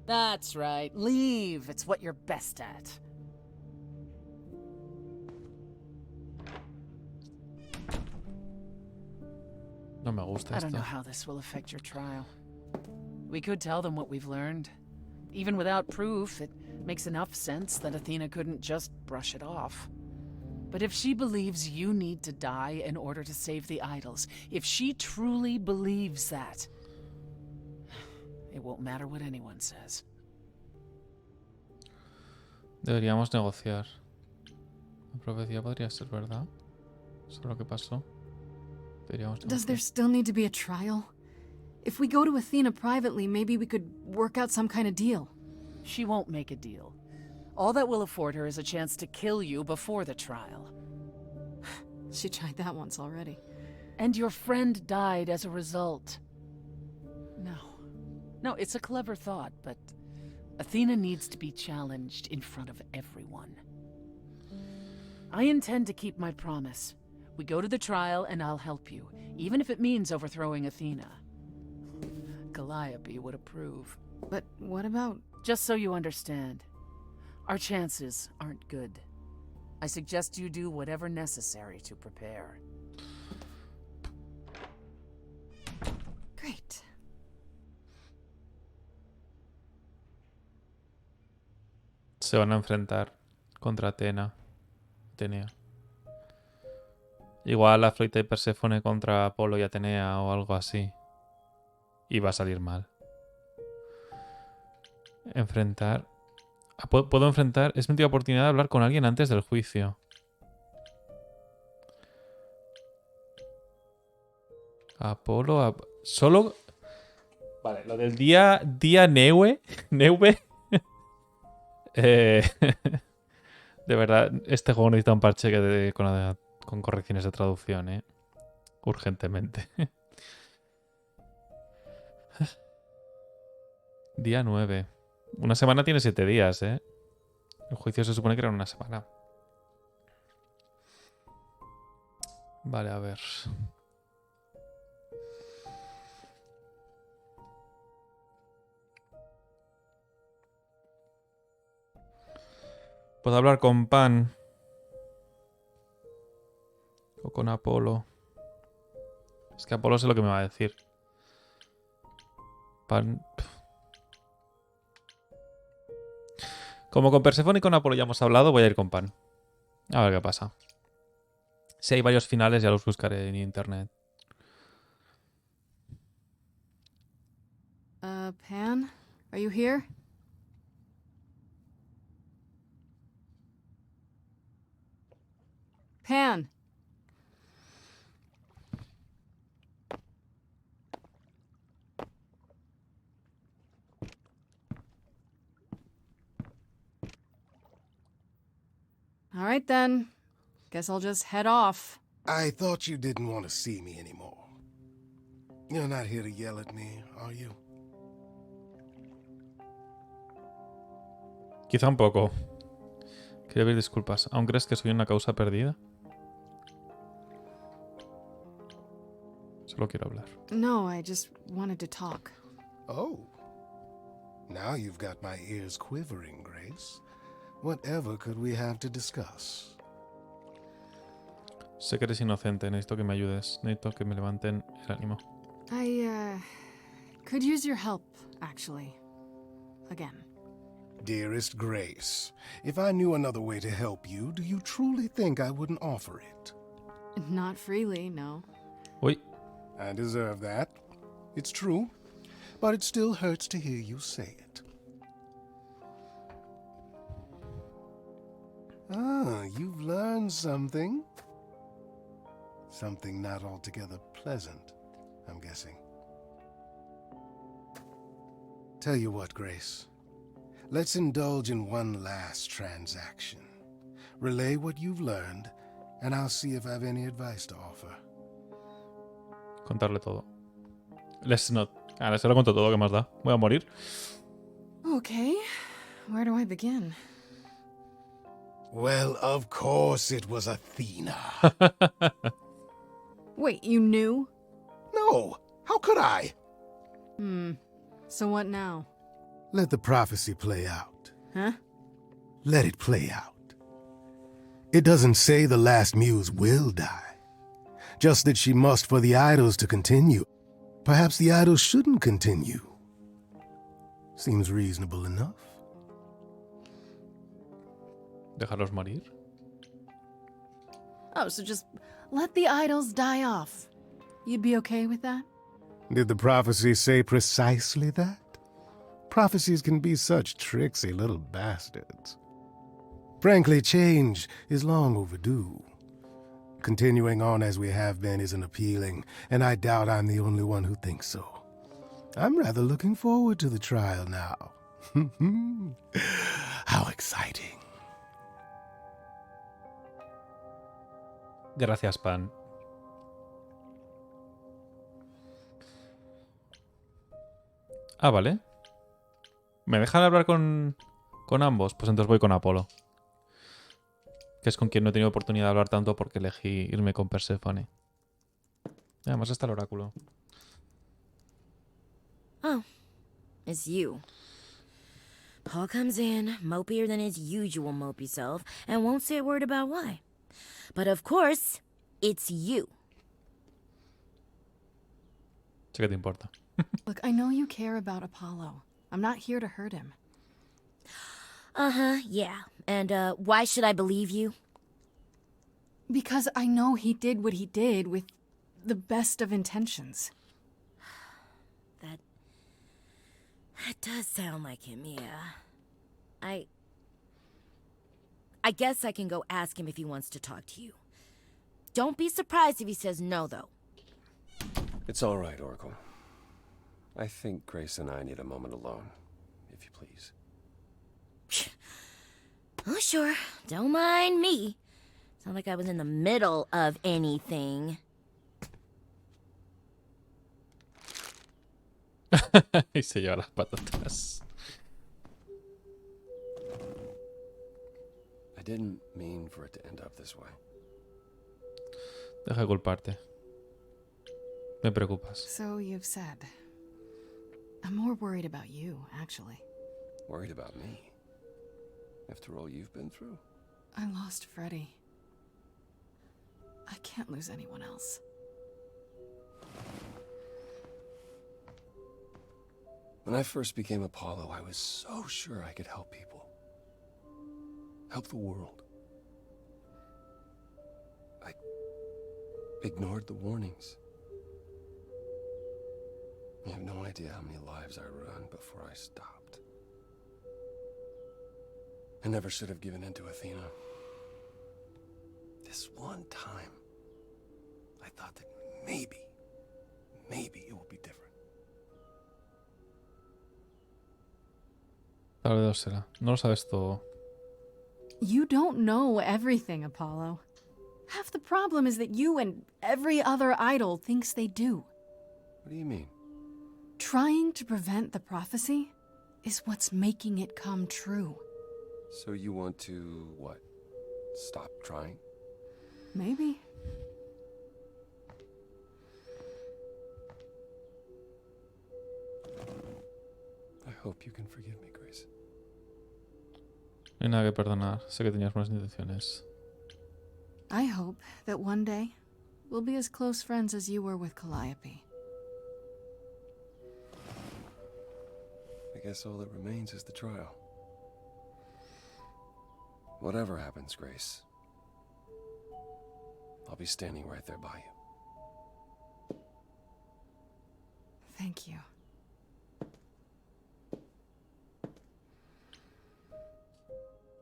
That's right. Leave. It's what you're best at. No me gusta I don't esto. know how this will affect your trial. We could tell them what we've learned. Even without proof, it makes enough sense that Athena couldn't just brush it off. But if she believes you need to die in order to save the idols, if she truly believes that, it won't matter what anyone says. Deberíamos negociar. La profecía podría ser verdad. Eso es lo que pasó. Deberíamos Does there negociar. still need to be a trial? If we go to Athena privately, maybe we could work out some kind of deal. She won't make a deal. All that will afford her is a chance to kill you before the trial. She tried that once already. And your friend died as a result. No, it's a clever thought, but Athena needs to be challenged in front of everyone. I intend to keep my promise. We go to the trial and I'll help you, even if it means overthrowing Athena. Calliope would approve. But what about... Just so you understand, our chances aren't good. I suggest you do whatever necessary to prepare. Great. Se van a enfrentar contra Atenea. Igual Afrodita y Perséfone contra Apolo y Atenea o algo así. Y va a salir mal. Enfrentar... Puedo enfrentar... Es mi última oportunidad de hablar con alguien antes del juicio. Apolo... Solo... Vale, lo del día Neue... Neuve... de verdad, este juego necesita un parche con correcciones de traducción, urgentemente. Día 9. Una semana tiene 7 días, El juicio se supone que era una semana. Vale, a ver. Puedo hablar con Pan. O con Apolo. Es que Apolo sé lo que me va a decir. Pan... Como con Perséfone y con Apolo ya hemos hablado, voy a ir con Pan. A ver qué pasa. Si hay varios finales ya los buscaré en internet. Pan? Are you here? Pan! All right then. Guess I'll just head off. I thought you didn't want to see me anymore. You're not here to yell at me, are you? Quizá un poco. Quiero pedir disculpas. ¿Aún crees que soy una causa perdida? Solo quiero hablar. No, I just wanted to talk. Oh. Now you've got my ears quivering, Grace. Whatever could we have to discuss? Sé que eres inocente. Necesito que me ayudes. Necesito que me levanten el ánimo. I, could use your help, actually. Again. Dearest Grace, if I knew another way to help you, do you truly think I wouldn't offer it? Not freely, no. Uy. I deserve that. It's true. But it still hurts to hear you say it. Ah, you've learned something. Something not altogether pleasant, I'm guessing. Tell you what, Grace. Let's indulge in one last transaction. Relay what you've learned, and I'll see if I have any advice to offer. Contarle todo. Let's not. Ahora se lo cuento todo, ¿qué más da? Voy a morir. Okay. Where do I begin? Well, of course it was Athena. Wait, you knew? No, how could I? So what now? Let the prophecy play out. Huh? Let it play out. It doesn't say the last muse will die. Just that she must for the idols to continue. Perhaps the idols shouldn't continue. Seems reasonable enough. ¿Dejarlos morir? Oh, so just let the idols die off. You'd be okay with that? Did the prophecy say precisely that? Prophecies can be such tricksy little bastards. Frankly, change is long overdue. Continuing on as we have been isn't appealing, and I doubt I'm the only one who thinks so. I'm rather looking forward to the trial now. How exciting. Gracias, Pan. Ah, vale. ¿Me dejan hablar con ambos? Pues entonces voy con Apolo. Que es con quien no he tenido oportunidad de hablar tanto porque elegí irme con Perséfone. Además está el oráculo. Oh, it's you. Paul comes in, mopier than his usual mopey self, and won't say a word about why. But of course, it's you. Sé que te importa. Look, I know you care about Apollo. I'm not here to hurt him. Uh-huh, yeah. And, why should I believe you? Because I know he did what he did with the best of intentions. That does sound like him, yeah. I guess I can go ask him if he wants to talk to you. Don't be surprised if he says no, though. It's all right, Oracle. I think Grace and I need a moment alone, if you please. Oh, sure. Don't mind me. It's not like I was in the middle of anything. Y se lleva las patatas. I didn't mean for it to end up this way. Deja de culparte. Me preocupas. So you've said. I'm more worried about you, actually. Worried about me? After all you've been through? I lost Freddie. I can't lose anyone else. When I first became Apollo, I was so sure I could help people. Help the world. I ignored the warnings. You have no idea how many lives I ruined before I stopped. I never should have given in to Athena. This one time, I thought that maybe it would be different. Tal vez será. No lo sabes todo. You don't know everything, Apollo. Half the problem is that you and every other idol thinks they do. What do you mean? Trying to prevent the prophecy is what's making it come true. So you want to, what, stop trying? Maybe. I hope you can forgive me, Grace. No hay nada que perdonar. Sé que tenías buenas intenciones. I hope that one day we'll be as close friends as you were with Calliope. I guess all that remains is the trial. Whatever happens, Grace, I'll be standing right there by you. Thank you.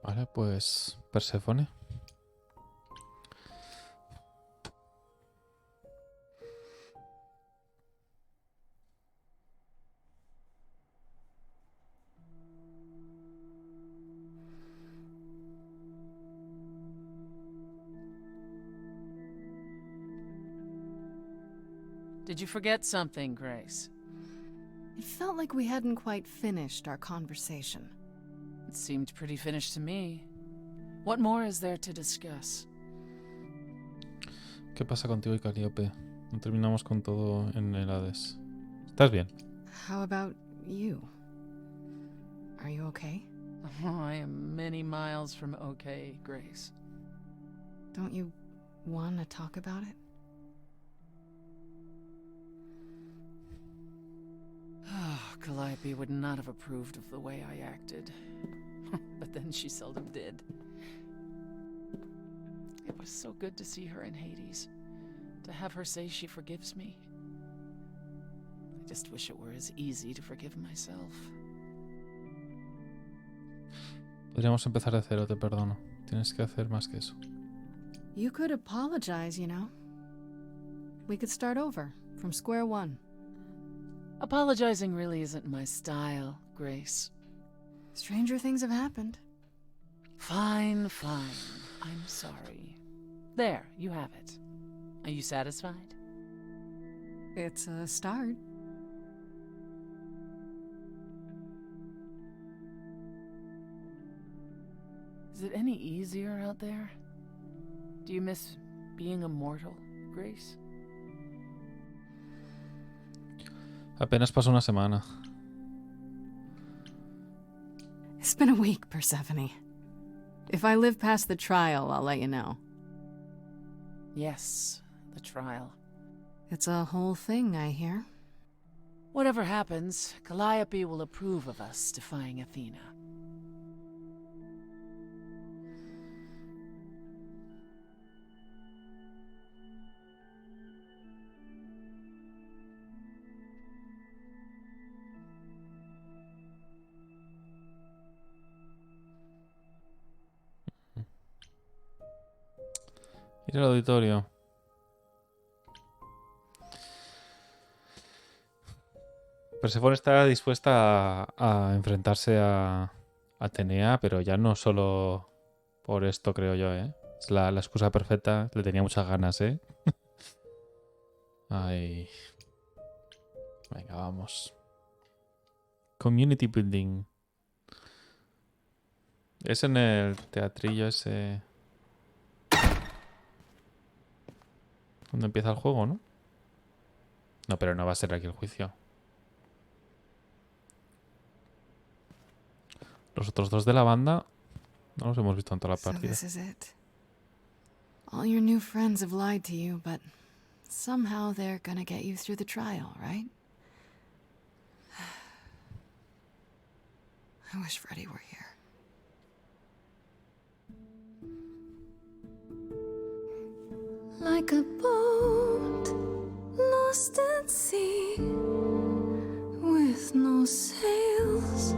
Vale, pues Perséfone. Did you forget something, Grace? It felt like we hadn't quite finished our conversation. It seemed pretty finished to me. What more is there to discuss? ¿Qué pasa contigo y Calliope? No terminamos con todo en el Hades. ¿Estás bien? How about you? Are you okay? Oh, I am many miles from okay, Grace. Don't you want to talk about it? Calliope would not have approved of the way I acted. But then she seldom did. It was so good to see her in Hades. To have her say she forgives me. I just wish it were as easy to forgive myself. Podríamos empezar de cero, te perdono. Tienes que hacer más que eso. You could apologize, you know. We could start over, from square one. Apologizing really isn't my style, Grace. Stranger things have happened. Fine, fine. I'm sorry. There, you have it. Are you satisfied? It's a start. Is it any easier out there? Do you miss being immortal, Grace? Apenas pasó una semana. It's been a week, Persephone. If I live past the trial, I'll let you know. Yes, the trial. It's a whole thing, I hear. Whatever happens, Calliope will approve of us defying Athena. Ir al auditorio. Perséfone está dispuesta a enfrentarse a Atenea, pero ya no solo por esto, creo yo, ¿eh? Es la excusa perfecta. Le tenía muchas ganas, ¿eh? Ay. Venga, vamos. Community building. Es en el teatrillo ese... donde empieza el juego, ¿no? No, pero no va a ser aquí el juicio. Los otros dos de la banda no los hemos visto en toda la So partida. this is it. All your new friends have lied to you, but somehow they're gonna get you through the trial, right? I wish Freddie were here. Like a boat lost at sea, with no sails,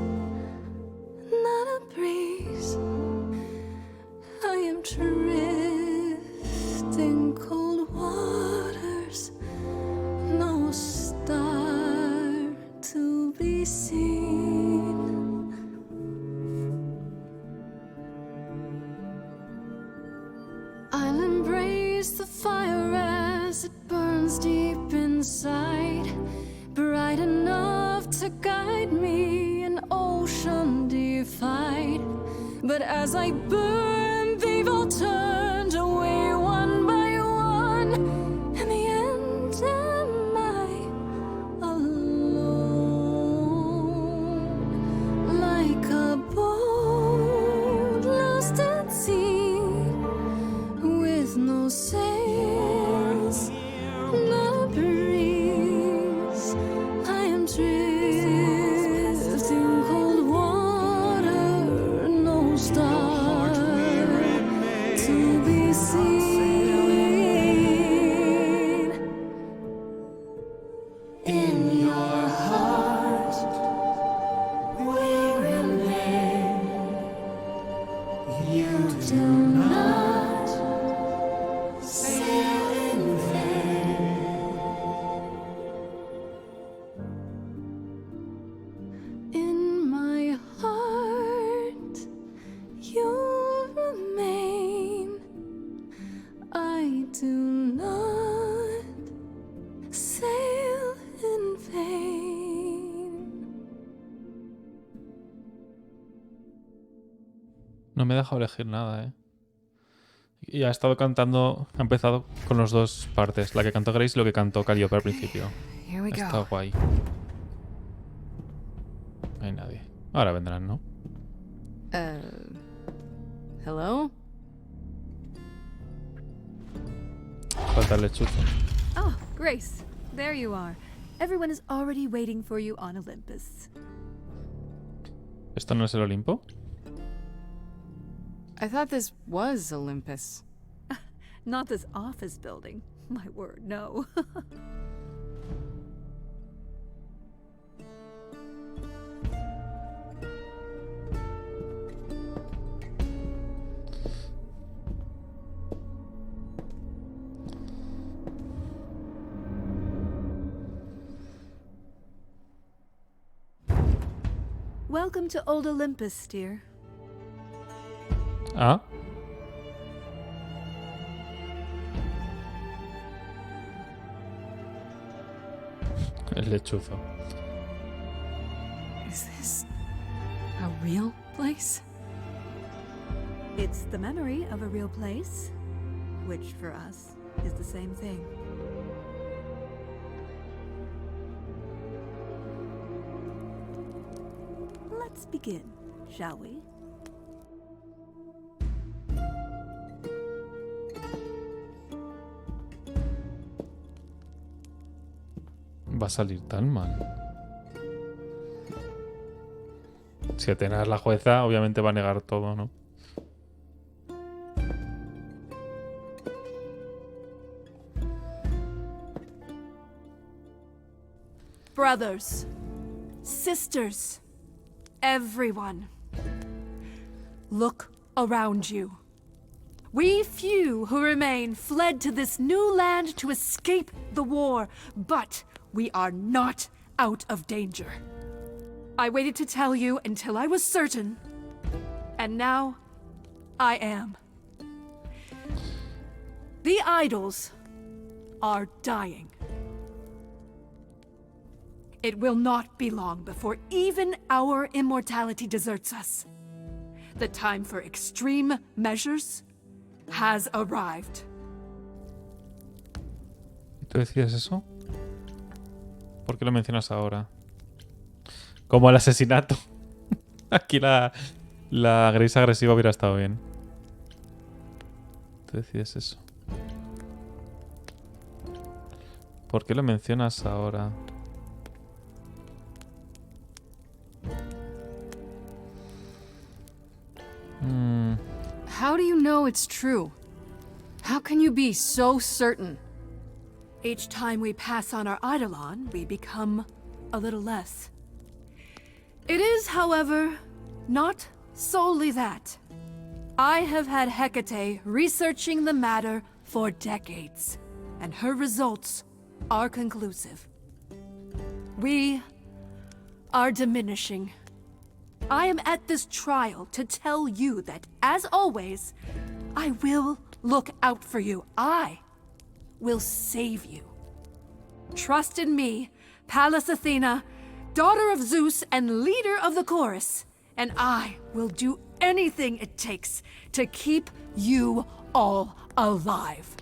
not a breeze. I am drifting cold waters, no star to be seen. I'll embrace the fire as it burns deep inside, bright enough to guide me, an ocean defied. But as I burn, they've all turned away one by one. In the end, am I alone? Like a boat lost at sea, with no sails, no breeze. I am drifting cold water, no star to be seen. In your heart, we remain. You do not sail in vain. In my heart, you remain. I do not sail in vain. No me he dejado elegir nada, ¿eh? Y ha estado cantando... Ha empezado con las dos partes. La que cantó Grace y lo que cantó Calliope al principio. Here we Está go. guay. No hay nadie. Ahora vendrán, ¿no? Hello? Falta el lechuzo. Oh, Grace, there you are. Everyone is already waiting for you on Olympus. ¿Esto no es el Olimpo? I thought this was Olympus. Not this office building. My word, no. Welcome to Old Olympus, dear. Ah. El lechuzo. Is this a real place? It's the memory of a real place, which for us is the same thing. Let's begin, shall we? Va a salir tan mal. Si Atenea es la jueza, obviamente va a negar todo, ¿no? Brothers, sisters, everyone, look around you. We few who remain fled to this new land to escape the war, but we are not out of danger. I waited to tell you until I was certain, and now I am. The idols are dying. It will not be long before even our immortality deserts us. The time for extreme measures has arrived. ¿Tú decides eso? ¿Por qué lo mencionas ahora? Como el asesinato. Aquí la Grace agresiva hubiera estado bien. ¿Tú decides eso? ¿Por qué lo mencionas ahora? How do you know it's true? How can you be so certain? Each time we pass on our eidolon, we become a little less. It is, however, not solely that. I have had Hecate researching the matter for decades, and her results are conclusive. We are diminishing. I am at this trial to tell you that, as always, I will look out for you. I will save you. Trust in me, Pallas Athena, daughter of Zeus and leader of the chorus, and I will do anything it takes to keep you all alive.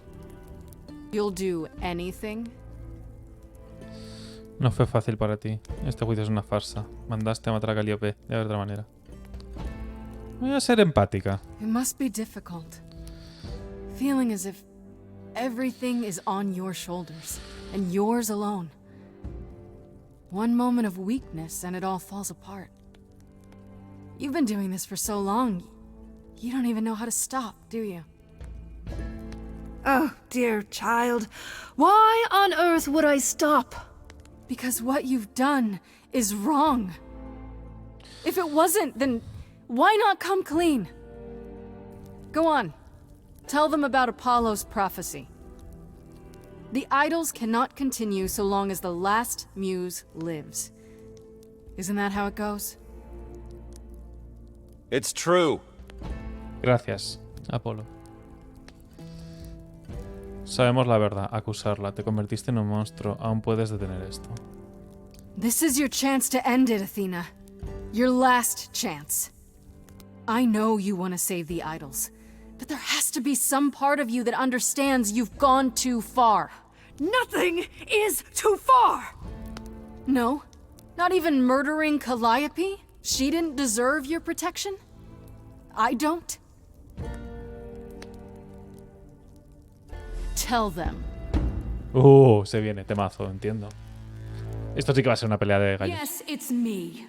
You'll do anything? No fue fácil para ti. Este juicio es una farsa. Mandaste a matar a Calliope de otra manera. Voy a ser empática. It must be difficult. Feeling as if everything is on your shoulders, and yours alone. One moment of weakness and it all falls apart. You've been doing this for so long, you don't even know how to stop, do you? Oh, dear child, why on earth would I stop? Because what you've done is wrong. If it wasn't, then why not come clean? Go on. Tell them about Apollo's prophecy. The idols cannot continue so long as the last muse lives. Isn't that how it goes? It's true. Gracias, Apolo. Sabemos la verdad. Acusarla. Te convertiste en un monstruo. Aún puedes detener esto. This is your chance to end it, Athena. Your last chance. I know you want to save the idols, but there has to be some part of you that understands you've gone too far. Nothing is too far! No? Not even murdering Calliope? She didn't deserve your protection? I don't? Tell them. Se viene, temazo, entiendo. Esto sí que va a ser una pelea de gallos. Yes, it's me.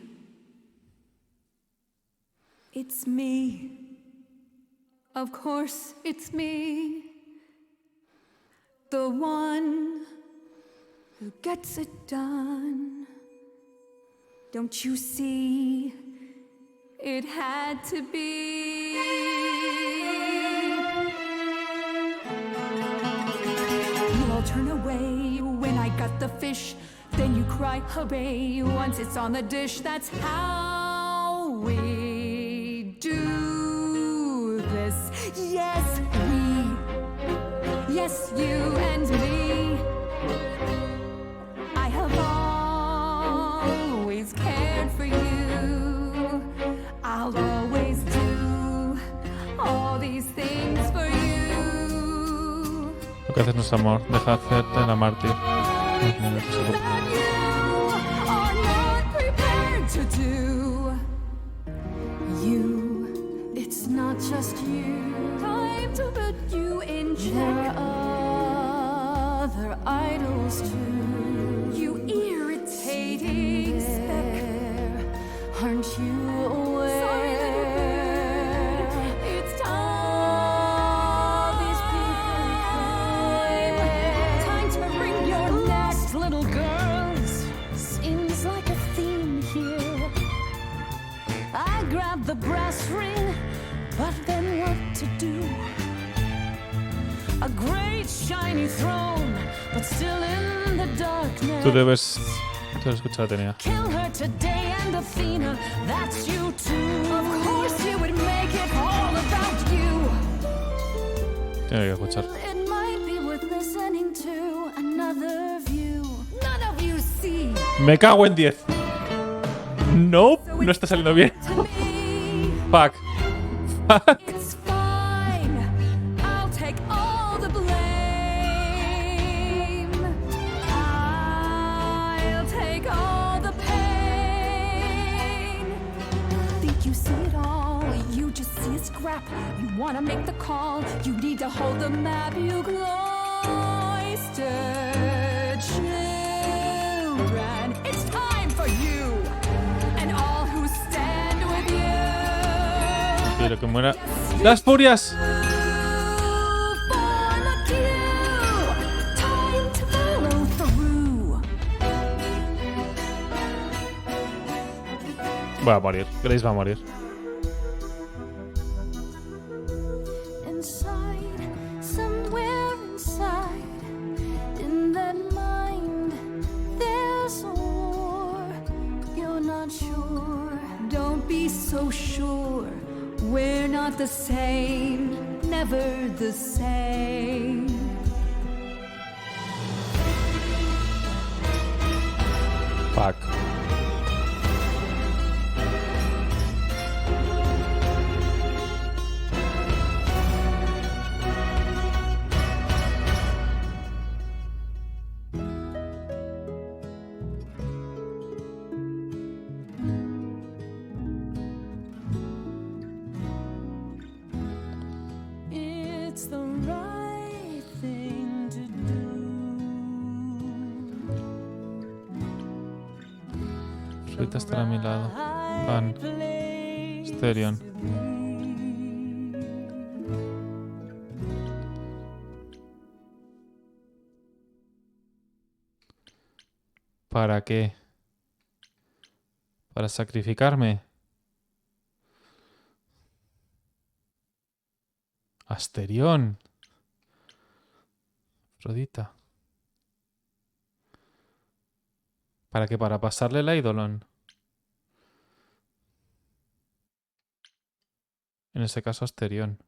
It's me. Of course, it's me. The one who gets it done. Don't you see? It had to be. You all turn away when I got the fish. Then you cry, hooray, once it's on the dish. That's how we do this. Yes, we. Yes, you and me. I have always cared for you. I'll always do all these things for you. Lo que haces no es amor. Deja hacerte la mártir. That you are not prepared to do. You. It's not just you. Time to put you in check. There are other idols too. You irritating speck. Aren't you aware? Silent bird, it's time. These people time to bring your next little girls. Seems like a theme here. I grab the brass ring, but then what to do? Tú debes escuchar, Atenea. Kill her today and Athena, that's you too. Of course you would make it all about you. Tiene que escuchar. It might be worth listening to another view. None of you see. Me cago en 10. No, no está saliendo bien. Fuck. Fuck. It's fine. I'll take all the blame. I'll take all the pain. Think you see it all? You just see a scrap. You wanna make the call. You need to hold the map. You cloistered children. It's time for you and all who stand with you. Quiero que muera. ¡Las furias! Va a morir. Grace va a morir. Inside, somewhere inside, in that mind, there's a war. You're not sure. Don't be so sure. We're not the same, never the same. Fuck. It's the right thing to do. Ahorita estará a mi lado. Van. Sterion. ¿Para qué? ¿Para sacrificarme? Asterión. Afrodita. ¿Para qué? ¿Para pasarle el eidolon? En ese caso, Asterión.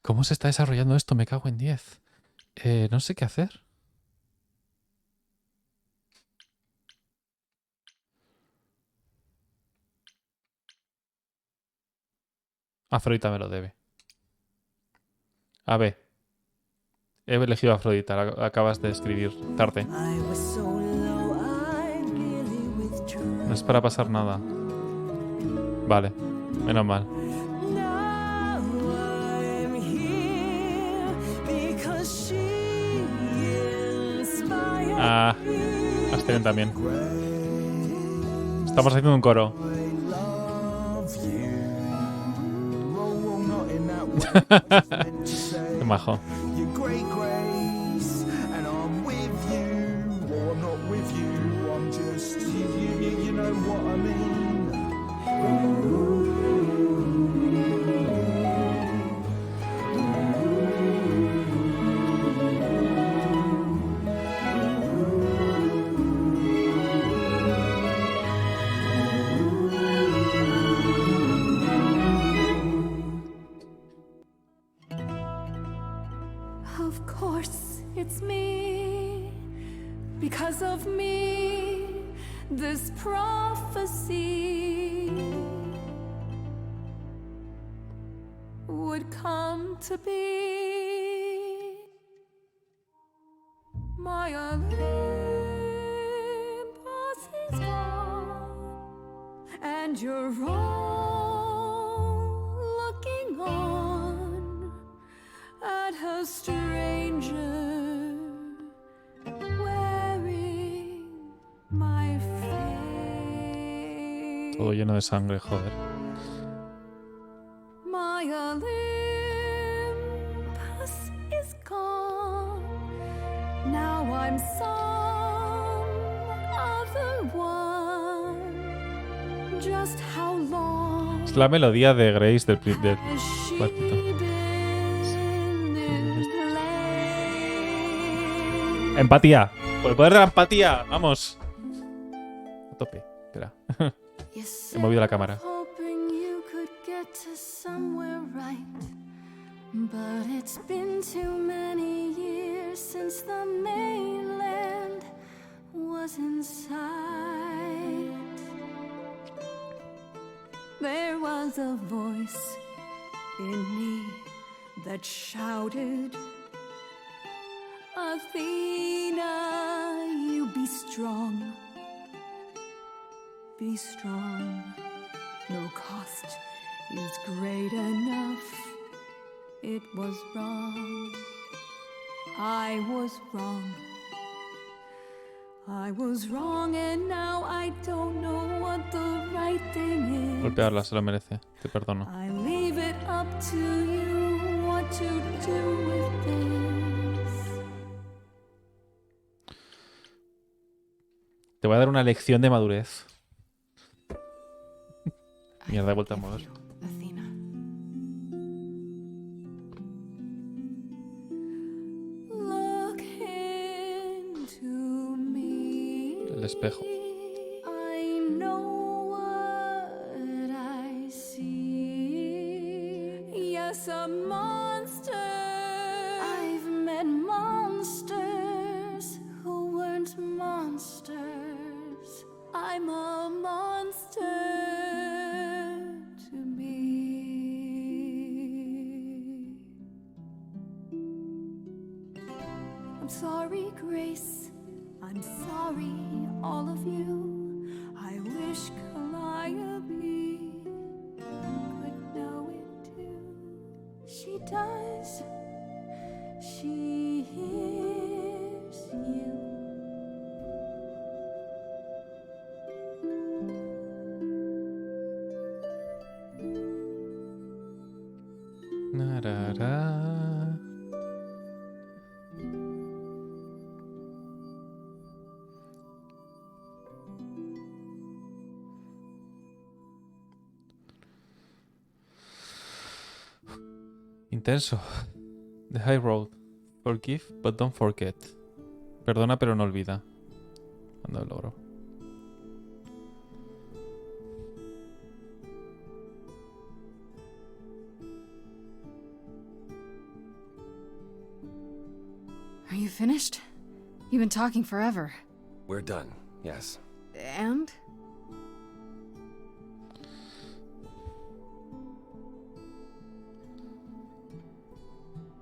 ¿Cómo se está desarrollando esto? Me cago en 10. No sé qué hacer. Afrodita me lo debe. A ver. He elegido a Afrodita. La acabas de escribir tarde. No es para pasar nada. Vale. Menos mal. Ah, Asterión también. Estamos haciendo un coro. Qué majo. Of course, it's me. Because of me, this prophecy would come to be. My Olympus is gone, and you're all looking on at a stranger wearing my face. Todo lleno de sangre, joder. My Olympus is gone. Now I'm some other one. just how long Es la melodía de Grace del has she cuartito. been in play? Empatía. Por el poder de la empatía. Vamos. A tope. Espera. He movido la cámara. Hoping you could get to somewhere right. But it's been too many years since the mainland was in sight. There was a voice in me that shouted, Athena, you be strong. Be strong. No cost is great enough. It was wrong. I was wrong. I was wrong and now I don't know what the right thing is. Golpearla, se lo merece. Te perdono. I leave it up to you what to do with this. Te voy a dar una lección de madurez. Mierda, he vuelto a mover. Athena. Look into me. El espejo. I know what I see. Yes, a monster. I've met monsters who weren't monsters. I'm a monster. I'm sorry, Grace. I'm sorry, all of you. I wish Calliope could know it too. She does. She hears you. Narara. Intenso. The High Road. Forgive, but don't forget. Perdona, pero no olvida. Cuando lo logro. Are you finished? You've been talking forever. We're done, yes. And?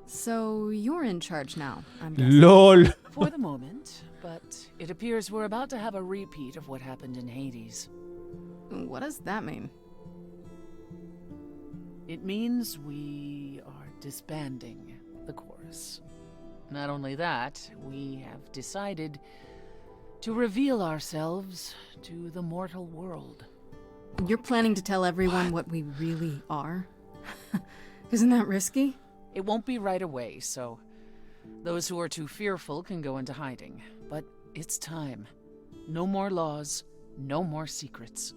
So you're in charge now, I'm guessing. LOL! For the moment, but it appears we're about to have a repeat of what happened in Hades. What does that mean? It means we are disbanding the chorus. Not only that, we have decided to reveal ourselves to the mortal world. You're planning to tell everyone what we really are? Isn't that risky? It won't be right away, so those who are too fearful can go into hiding. But it's time. No more laws, no more secrets.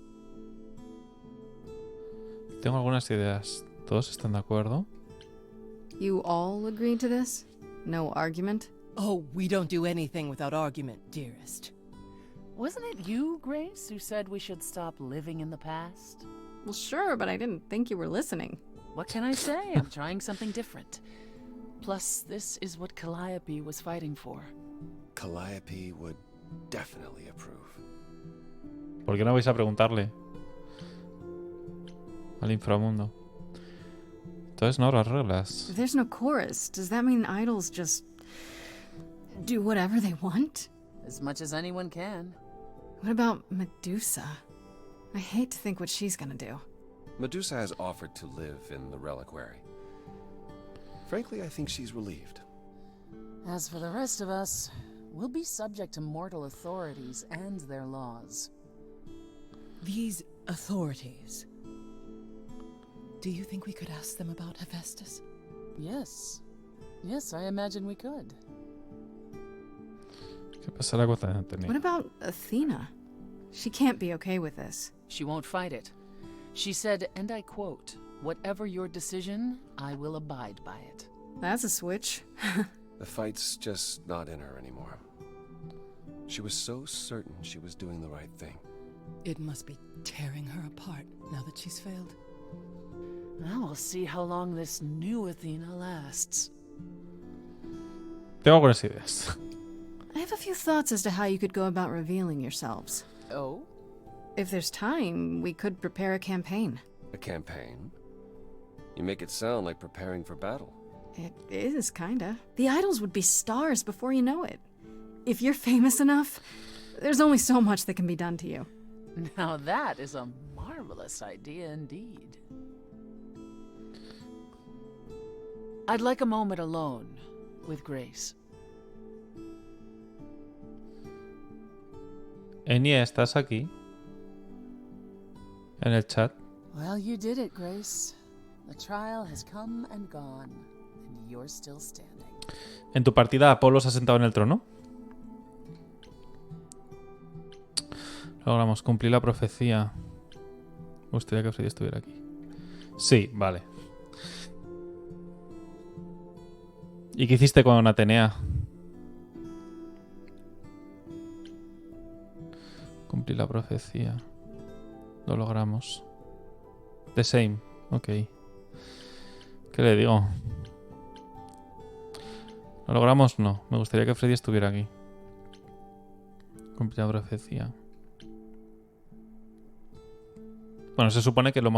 Tengo algunas ideas. ¿Todos están de acuerdo? You all agreed to this? No argument? Oh, we don't do anything without argument, dearest. Wasn't it you, Grace, who said we should stop living in the past? Well, sure, but I didn't think you were listening. What can I say? I'm trying something different. Plus, this is what Calliope was fighting for. Calliope would definitely approve. ¿Por qué no vais a preguntarle? Al inframundo. Entonces no las reglas. If there's no chorus, does that mean idols just do whatever they want? As much as anyone can. What about Medusa? I hate to think what she's gonna do. Medusa has offered to live in the reliquary. Frankly, I think she's relieved. As for the rest of us, we'll be subject to mortal authorities and their laws. These authorities. Do you think we could ask them about Hephaestus? Yes. Yes, I imagine we could. ¿Qué pasará con Atenea? What about Athena? She can't be okay with this. She won't fight it. She said, and I quote, "Whatever your decision, I will abide by it." That's a switch. The fight's just not in her anymore. She was so certain she was doing the right thing. It must be tearing her apart now that she's failed. Now we'll see how long this new Athena lasts. Tengo algunas ideas. I have a few thoughts as to how you could go about revealing yourselves. Oh? If there's time, we could prepare a campaign. A campaign? You make it sound like preparing for battle. It is, kinda. The idols would be stars before you know it. If you're famous enough, there's only so much that can be done to you. Now that is a marvelous idea indeed. I'd like a moment alone with Grace. Enya, ¿estás aquí? En el chat. Well, you did it, Grace. The trial has come and gone, and you're still standing. ¿En tu partida Apolo se ha sentado en el trono? Logramos cumplir la profecía. Me gustaría que Freddy estuviera aquí. Sí, vale. ¿Y qué hiciste con Atenea? Cumplir la profecía. Lo logramos. The same. Ok. ¿Qué le digo? ¿Lo logramos? No. Me gustaría que Freddy estuviera aquí. Cumplir la profecía. Bueno, se supone que lo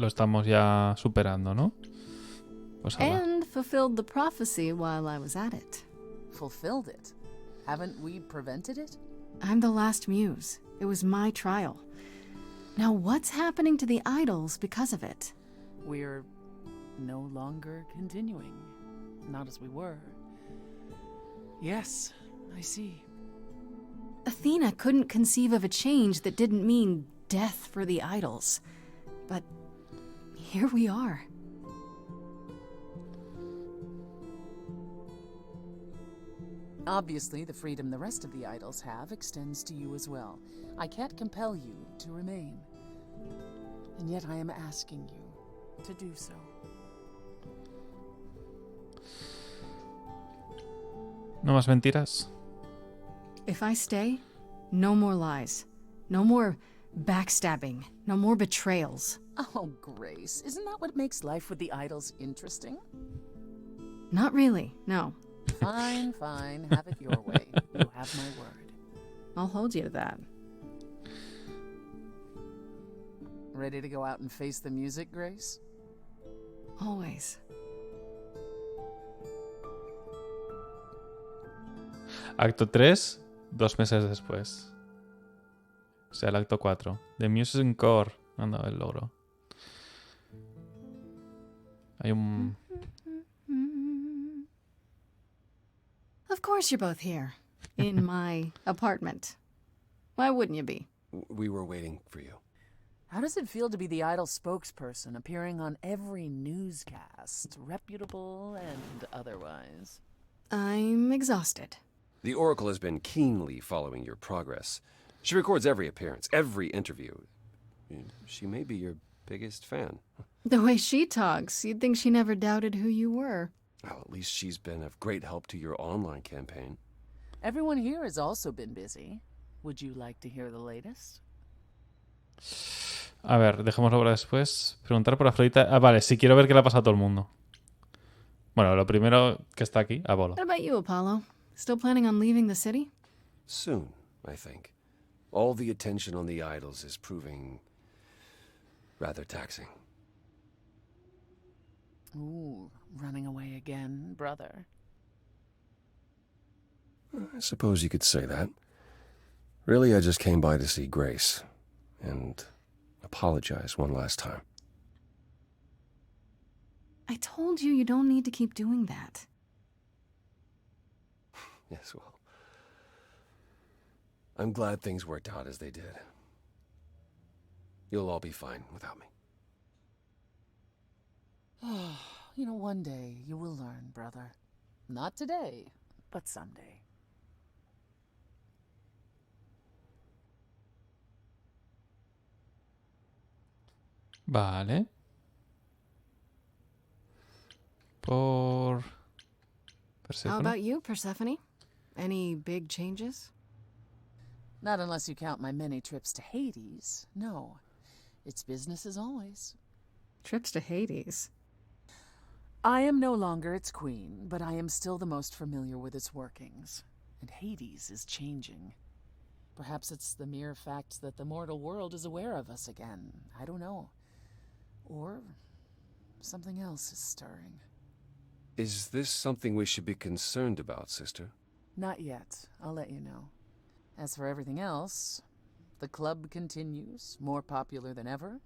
estamos ya superando, ¿no? Pues And fulfilled the prophecy while I was at it. Fulfilled it? Haven't we prevented it? I'm the last muse. It was my trial. Now what's happening to the idols because of it? We're no longer continuing. Not as we were. Yes, I see. Athena couldn't conceive of a change that didn't mean death for the idols. But here we are. Obviously, the freedom the rest of the idols have extends to you as well. I can't compel you to remain. And yet I am asking you to do so. ¿No más mentiras? If I stay, no more lies. No more backstabbing. No more betrayals. Oh, Grace, isn't that what makes life with the idols interesting? Not really, no. Fine, fine. Have it your way. You have my word. I'll hold you to that. Ready to go out and face the music, Grace? Always. Acto 3, 2 meses después. O sea, el acto 4. The Music Core. Han dado el logro. Hay un... Of course you're both here. In my apartment. Why wouldn't you be? We were waiting for you. How does it feel to be the idol spokesperson, appearing on every newscast, reputable and otherwise? I'm exhausted. The Oracle has been keenly following your progress. She records every appearance, every interview. She may be your biggest fan. The way she talks, you'd think she never doubted who you were. Well, at least she's been of great help to your online campaign. Everyone here has also been busy. Would you like to hear the latest? A ver, dejémoslo para después. Preguntar por Afrodita. Ah, vale, sí, quiero ver qué le ha pasado a todo el mundo. Bueno, lo primero que está aquí, Apolo. What about you, Apollo? Still planning on leaving the city? Soon, I think. All the attention on the idols is proving rather taxing. Ooh, running away again, brother. I suppose you could say that. Really, I just came by to see Grace and apologize one last time. I told you you don't need to keep doing that. Yes, well, I'm glad things worked out as they did. You'll all be fine without me. You know, one day you will learn, brother. Not today, but someday. Vale. Por... How Perséfone. about you, Persephone? Any big changes? Not unless you count my many trips to Hades. No. It's business as always. Trips to Hades. I am no longer its queen, but I am still the most familiar with its workings. And Hades is changing. Perhaps it's the mere fact that the mortal world is aware of us again. I don't know. Or something else is stirring. Is this something we should be concerned about, sister? Not yet. I'll let you know. As for everything else, the club continues, more popular than ever.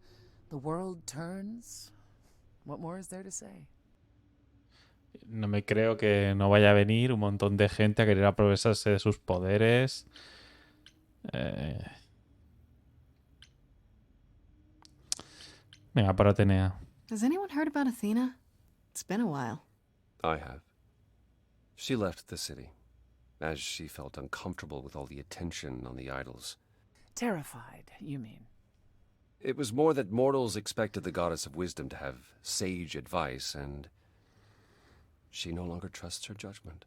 The world turns. What more is there to say? No me creo que no vaya a venir un montón de gente a querer aprovecharse de sus poderes. Venga, para Atenea. Has anyone heard about Athena? It's been a while. I have. She left the city, as she felt uncomfortable with all the attention on the idols. Terrified, you mean? It was more that mortals expected the goddess of wisdom to have sage advice, and she no longer trusts her judgment.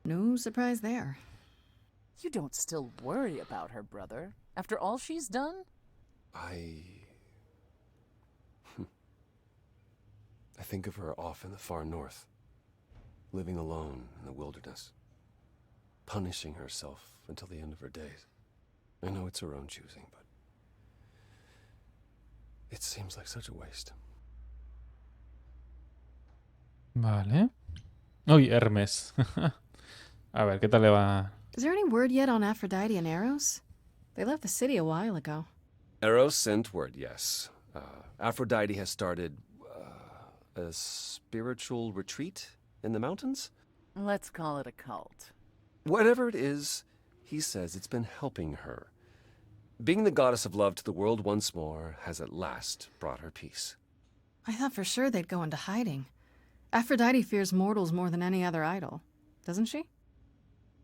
No surprise there. You don't still worry about her, brother, after all she's done? I think of her off in the far north, living alone in the wilderness, punishing herself until the end of her days. I know it's her own choosing, but it seems like such a waste. Vale. Uy, Hermes. A ver, ¿qué tal le va? Is there any word yet on Aphrodite and Eros? They left the city a while ago. Eros sent word, yes. Aphrodite has started a spiritual retreat in the mountains? Let's call it a cult. Whatever it is, he says it's been helping her. Being the goddess of love to the world once more has at last brought her peace. I thought for sure they'd go into hiding. Aphrodite fears mortals more than any other idol, doesn't she?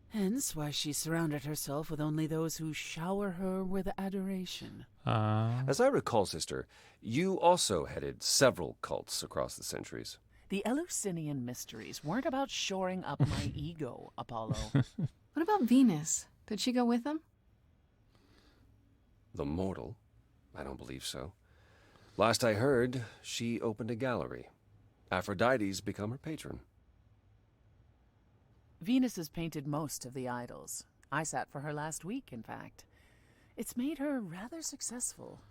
Hence why she surrounded herself with only those who shower her with adoration. As I recall, sister, you also headed several cults across the centuries. The Eleusinian mysteries weren't about shoring up my ego, Apollo. What about Venus? Did she go with them? The mortal? I don't believe so. Last I heard, she opened a gallery. Aphrodite's become her patron. Venus has painted most of the idols. I sat for her last week, in fact. It's made her rather successful.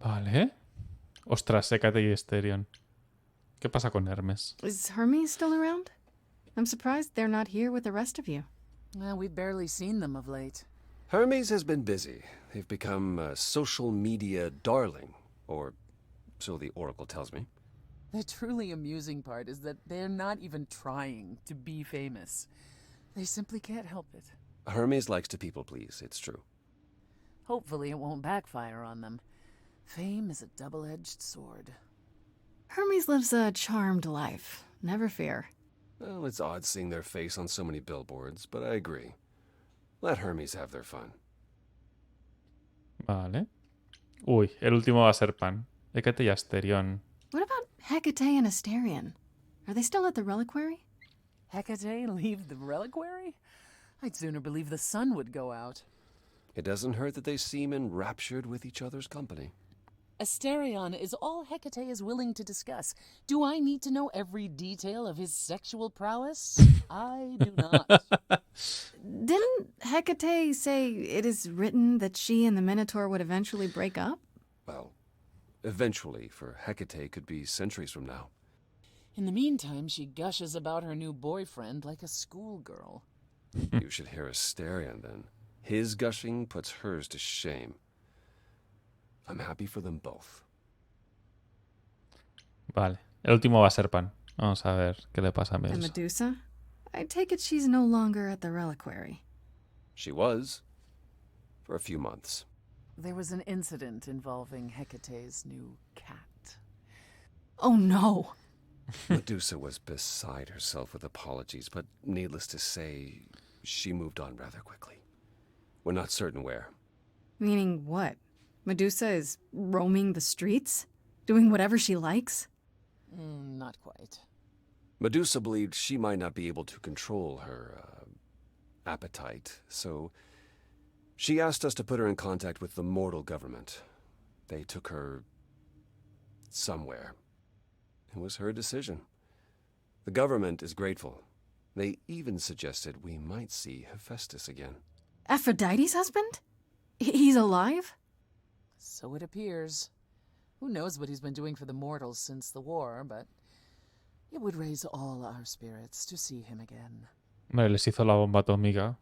Vale. Ostras, Hécate y Asterion. ¿Qué pasa con Hermes? Is Hermes still around? I'm surprised they're not here with the rest of you. We've barely seen them of late. Hermes has been busy. They've become a social media darling, or so the Oracle tells me. The truly amusing part is that they're not even trying to be famous. They simply can't help it. Hermes likes to people please, it's true. Hopefully it won't backfire on them. Fame is a double-edged sword. Hermes lives a charmed life. Never fear. Well, it's odd seeing their face on so many billboards, but I agree. Let Hermes have their fun. Vale. Uy, el último va a ser Pan. Hécate y Asterion. What about Hecate and Asterion? Are they still at the reliquary? Hecate leave the reliquary? I'd sooner believe the sun would go out. It doesn't hurt that they seem enraptured with each other's company. Asterion is all Hecate is willing to discuss. Do I need to know every detail of his sexual prowess? I do not. Didn't Hecate say it is written that she and the Minotaur would eventually break up? Well, eventually, for Hecate could be centuries from now. In the meantime, she gushes about her new boyfriend like a schoolgirl. You should hear Asterion, then. His gushing puts hers to shame. I'm happy for them both. Vale. El último va a ser Pan. Vamos a ver qué le pasa a And Medusa. Medusa? I take it she's no longer at the reliquary. She was. For a few months. There was an incident involving Hecate's new cat. Oh no! Medusa was beside herself with apologies, but needless to say, she moved on rather quickly. We're not certain where. Meaning what? Medusa is roaming the streets? Doing whatever she likes? Not quite. Medusa believed she might not be able to control her appetite, so she asked us to put her in contact with the mortal government. They took her somewhere. It was her decision. The government is grateful. They even suggested we might see Hephaestus again. Aphrodite's husband? He's alive? So it appears. Who knows what he's been doing for the mortals since the war, but it would raise all our spirits to see him again. Vale, les hizo la bomba atómica.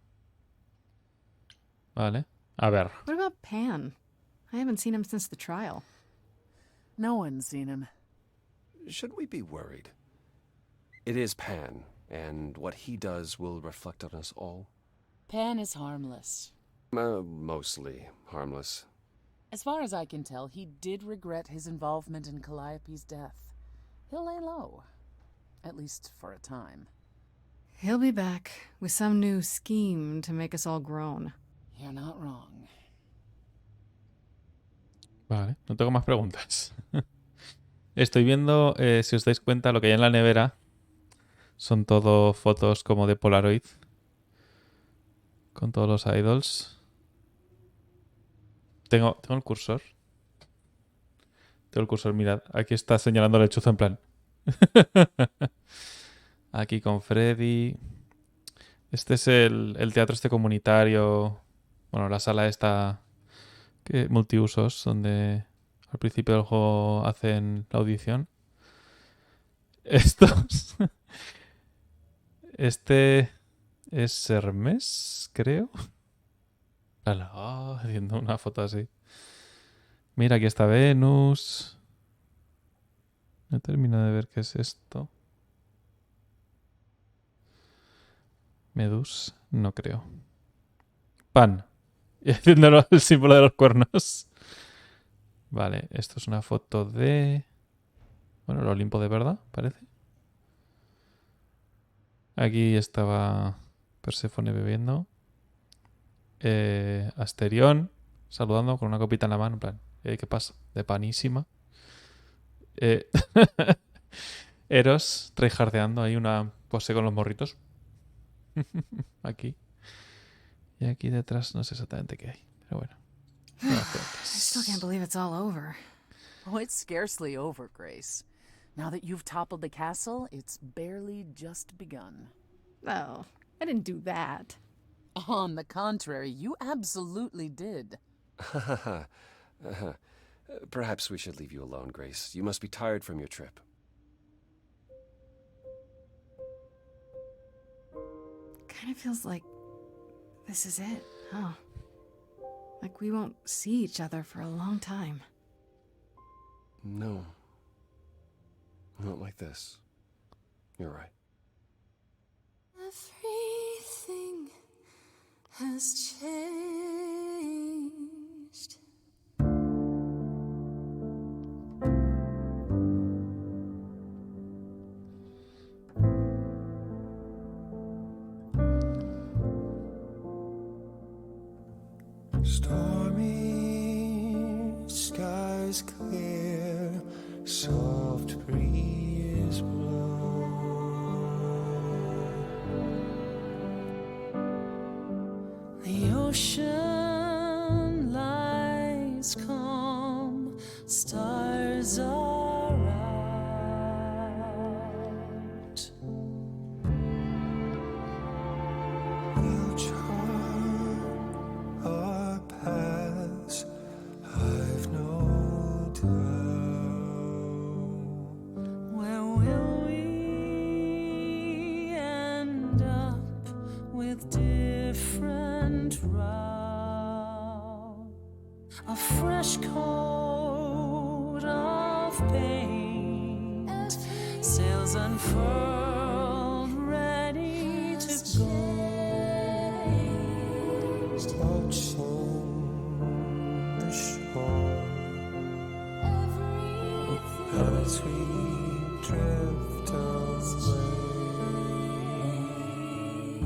Vale. A ver. What about Pan? I haven't seen him since the trial. No one's seen him. Should we be worried? It is Pan, and what he does will reflect on us all. Pan is harmless. Mostly harmless. As far as I can tell, he did regret his involvement in Calliope's death. He'll lay low. At least for a time. He'll be back with some new scheme to make us all groan. You're not wrong. Vale, no tengo más preguntas. Estoy viendo, si os dais cuenta, lo que hay en la nevera son todo fotos como de Polaroid. Con todos los idols. Tengo el cursor. Tengo el cursor, mirad. Aquí está señalando el lechuzo en plan. Aquí con Freddy. Este es el teatro este comunitario. Bueno, la sala esta multiusos, donde al principio del juego hacen la audición. Estos. Este es Hermes, creo. Haciendo una foto así. Mira, aquí está Venus. No termino de ver qué es esto. Medus, no creo. Pan. Y haciendo el símbolo de los cuernos. Vale, esto es una foto de... Bueno, el Olimpo de verdad, parece. Aquí estaba Perséfone bebiendo. Asterión saludando con una copita en la mano. En plan, ¿qué pasa? De panísima. Eros tryhardeando ahí una pose con los morritos. Aquí. Y aquí detrás no sé exactamente qué hay. Pero bueno. I still can't believe it's all over. Oh, it's scarcely over, Grace. Now that you've toppled the castle, it's barely just begun. Oh, I didn't do that. On the contrary, you absolutely did. Perhaps we should leave you alone, Grace. You must be tired from your trip. Kind of feels like this is it, huh? Like we won't see each other for a long time. No. Not like this. You're right. Everything has changed. Stormy skies clear, soft breeze blow. The ocean lies calm, stars are out. We'll chart our paths, I've no doubt. Where will we end up with different routes? A fresh coat of paint, sails unfurled, ready to go. Watching the shore as we drift away.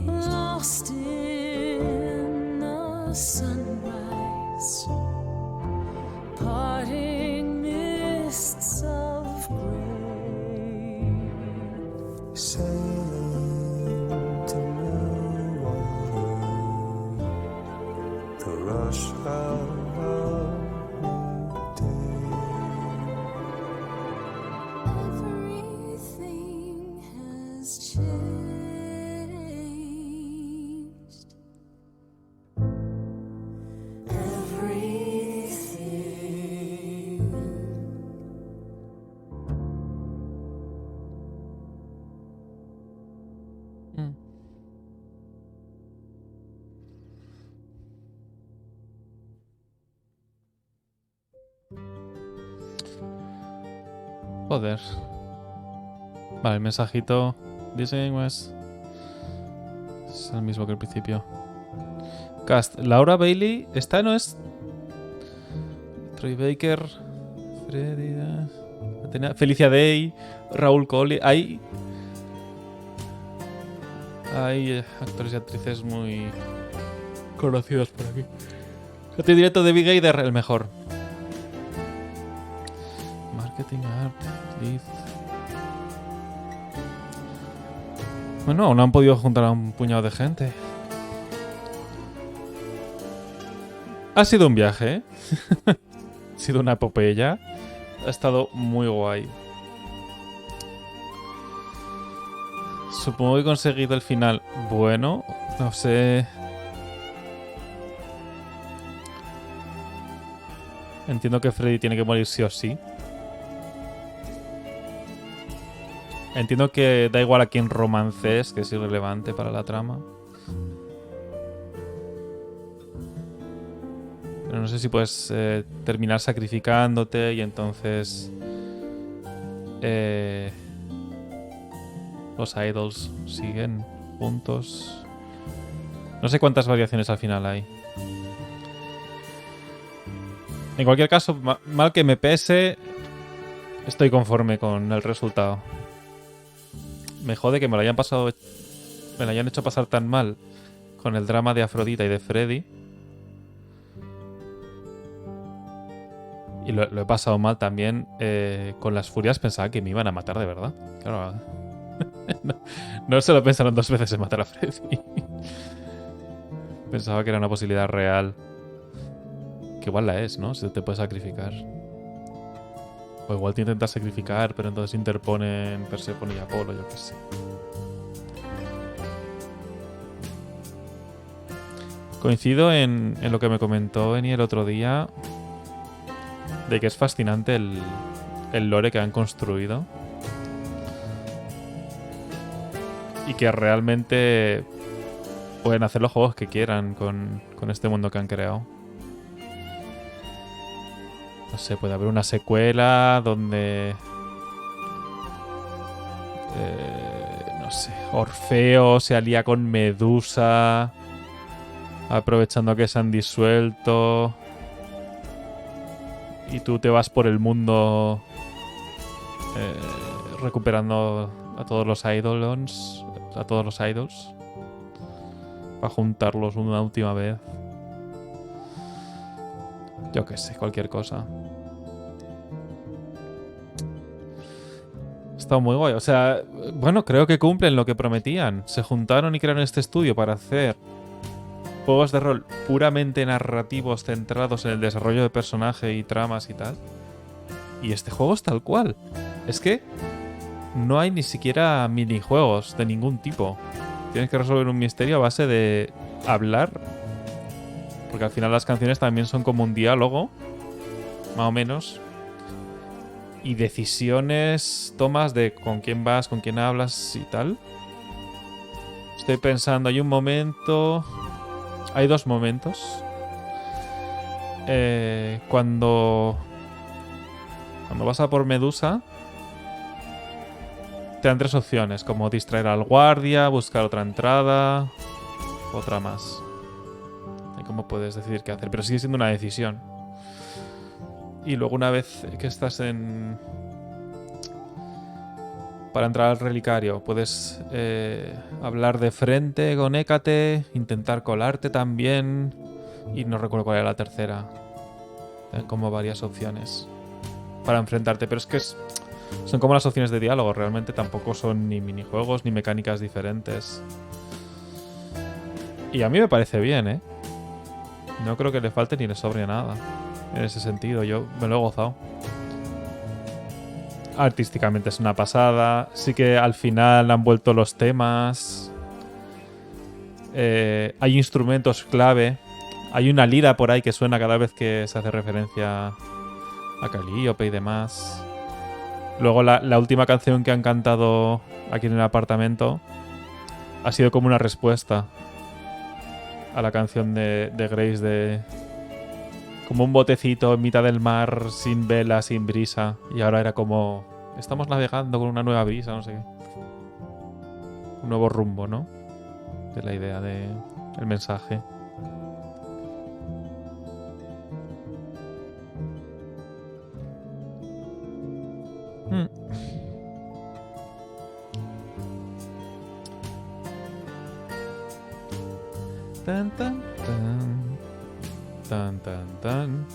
Lost in the sunrise, days, parting mists of gray, sailing to new water, the rush of a new day. Everything has changed. Joder. Vale, el mensajito. Después es el mismo que el principio. Cast. Laura Bailey. Esta no es. Troy Baker. Freddy. Felicia Day. Raúl Coley. Hay actores y actrices muy conocidos por aquí. Este directo de Big Gator, el mejor. Marketing, art, lead. Bueno, aún no han podido juntar a un puñado de gente. Ha sido un viaje, ¿eh? Ha sido una epopeya. Ha estado muy guay. Supongo que he conseguido el final bueno. No sé. Entiendo que Freddy tiene que morir sí o sí. Entiendo que da igual a quién romances, que es irrelevante para la trama. Pero no sé si puedes terminar sacrificándote y entonces los idols siguen juntos. No sé cuántas variaciones al final hay. En cualquier caso, mal que me pese, estoy conforme con el resultado. Me jode que me lo hayan hecho pasar tan mal con el drama de Afrodita y de Freddy. Y lo he pasado mal también con las furias. Pensaba que me iban a matar de verdad. Claro. No se lo pensaron dos veces en matar a Freddy. Pensaba que era una posibilidad real. Que igual la es, ¿no? Si te puedes sacrificar. O igual te intentas sacrificar, pero entonces interponen Persephone y Apolo, yo qué sé. Coincido en lo que me comentó Eni el otro día, de que es fascinante el lore que han construido. Y que realmente pueden hacer los juegos que quieran con este mundo que han creado. No sé, puede haber una secuela donde... no sé, Orfeo se alía con Medusa, aprovechando que se han disuelto. Y tú te vas por el mundo recuperando a todos los idols, para juntarlos una última vez. Yo qué sé, cualquier cosa. Está muy guay. O sea, bueno, creo que cumplen lo que prometían. Se juntaron y crearon este estudio para hacer juegos de rol puramente narrativos centrados en el desarrollo de personaje y tramas y tal. Y este juego es tal cual. Es que no hay ni siquiera minijuegos de ningún tipo. Tienes que resolver un misterio a base de hablar. Porque al final las canciones también son como un diálogo, más o menos. Y decisiones, tomas de con quién vas, con quién hablas y tal. Estoy pensando, hay dos momentos. Cuando vas a por Medusa, te dan tres opciones, como distraer al guardia, buscar otra entrada, otra más. Y cómo puedes decidir qué hacer, pero sigue siendo una decisión. Y luego una vez que estás para entrar al relicario, puedes hablar de frente con Hécate, intentar colarte también, Y no recuerdo cuál era la tercera. Tienen como varias opciones para enfrentarte, pero es que son como las opciones de diálogo. Realmente tampoco son ni minijuegos ni mecánicas diferentes. Y a mí me parece bien, ¿eh? No creo que le falte ni le sobre nada. En ese sentido, yo me lo he gozado. Artísticamente es una pasada. Sí que al final han vuelto los temas. Hay instrumentos clave. Hay una lira por ahí que suena cada vez que se hace referencia a Calíope y demás. Luego la última canción que han cantado aquí en el apartamento ha sido como una respuesta a la canción de Grace de... Como un botecito en mitad del mar, sin vela, sin brisa. Y ahora era como... Estamos navegando con una nueva brisa, no sé qué. Un nuevo rumbo, ¿no? De la idea de... el mensaje. Tan, tan, tan. Tan, tan, tan.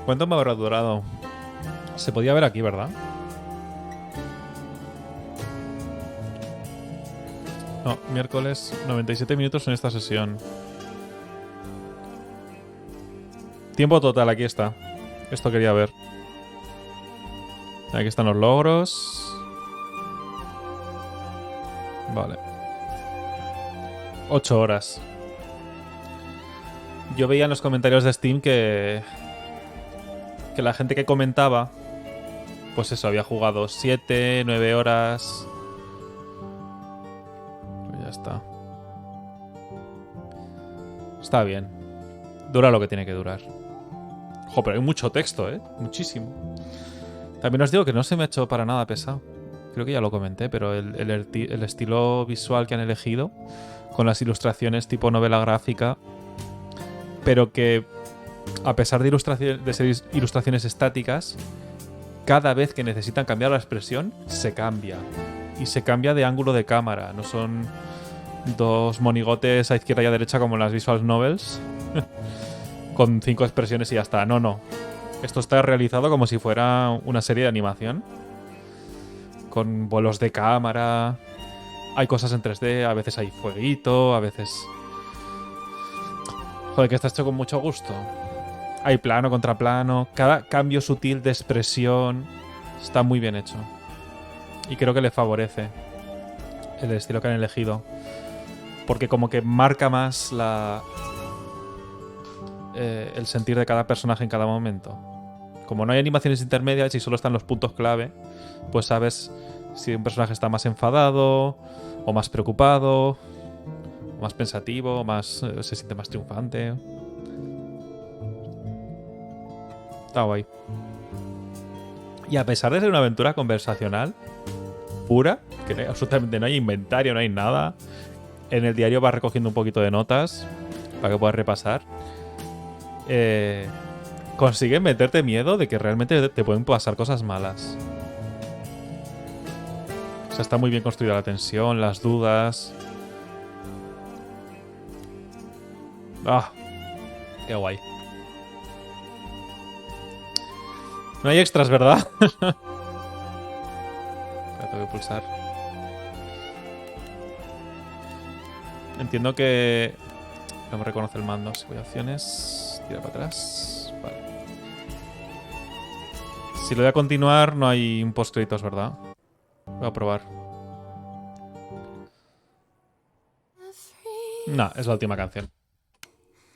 ¿Cuánto me habrá durado? Se podía ver aquí, ¿verdad? No, miércoles 97 minutos en esta sesión. Tiempo total, aquí está. Esto quería ver. Aquí están los logros. Vale. 8 horas. Yo veía en los comentarios de Steam que la gente que comentaba, pues eso, había jugado 7, 9 horas. Pues ya está. Está bien. Dura lo que tiene que durar. Ojo, pero hay mucho texto, ¿eh? Muchísimo. También os digo que no se me ha hecho para nada pesado. Creo que ya lo comenté, pero el estilo visual que han elegido, con las ilustraciones tipo novela gráfica, pero que a pesar de ser ilustraciones estáticas, cada vez que necesitan cambiar la expresión, se cambia. Y se cambia de ángulo de cámara. No son dos monigotes a izquierda y a derecha como en las visual novels, con 5 expresiones y ya está. No, no. Esto está realizado como si fuera una serie de animación, con vuelos de cámara. Hay cosas en 3D, a veces hay fueguito, a veces... Joder, que está hecho con mucho gusto. Hay plano contra plano. Cada cambio sutil de expresión está muy bien hecho. Y creo que le favorece el estilo que han elegido. Porque como que marca más el sentir de cada personaje en cada momento. Como no hay animaciones intermedias y solo están los puntos clave, pues sabes si un personaje está más enfadado, o más preocupado, o más pensativo, o más se siente más triunfante. Está guay. Y a pesar de ser una aventura conversacional pura, que absolutamente no hay inventario, no hay nada, en el diario vas recogiendo un poquito de notas para que puedas repasar. Consiguen meterte miedo de que realmente te pueden pasar cosas malas. O sea, está muy bien construida la tensión, las dudas. ¡Ah! ¡Qué guay! No hay extras, ¿verdad? Tengo que pulsar. Entiendo que no me reconoce el mando. Si voy a opciones, tira para atrás. Vale. Si lo voy a continuar, no hay un post-créditos, ¿verdad? Voy a probar. No, es la última canción.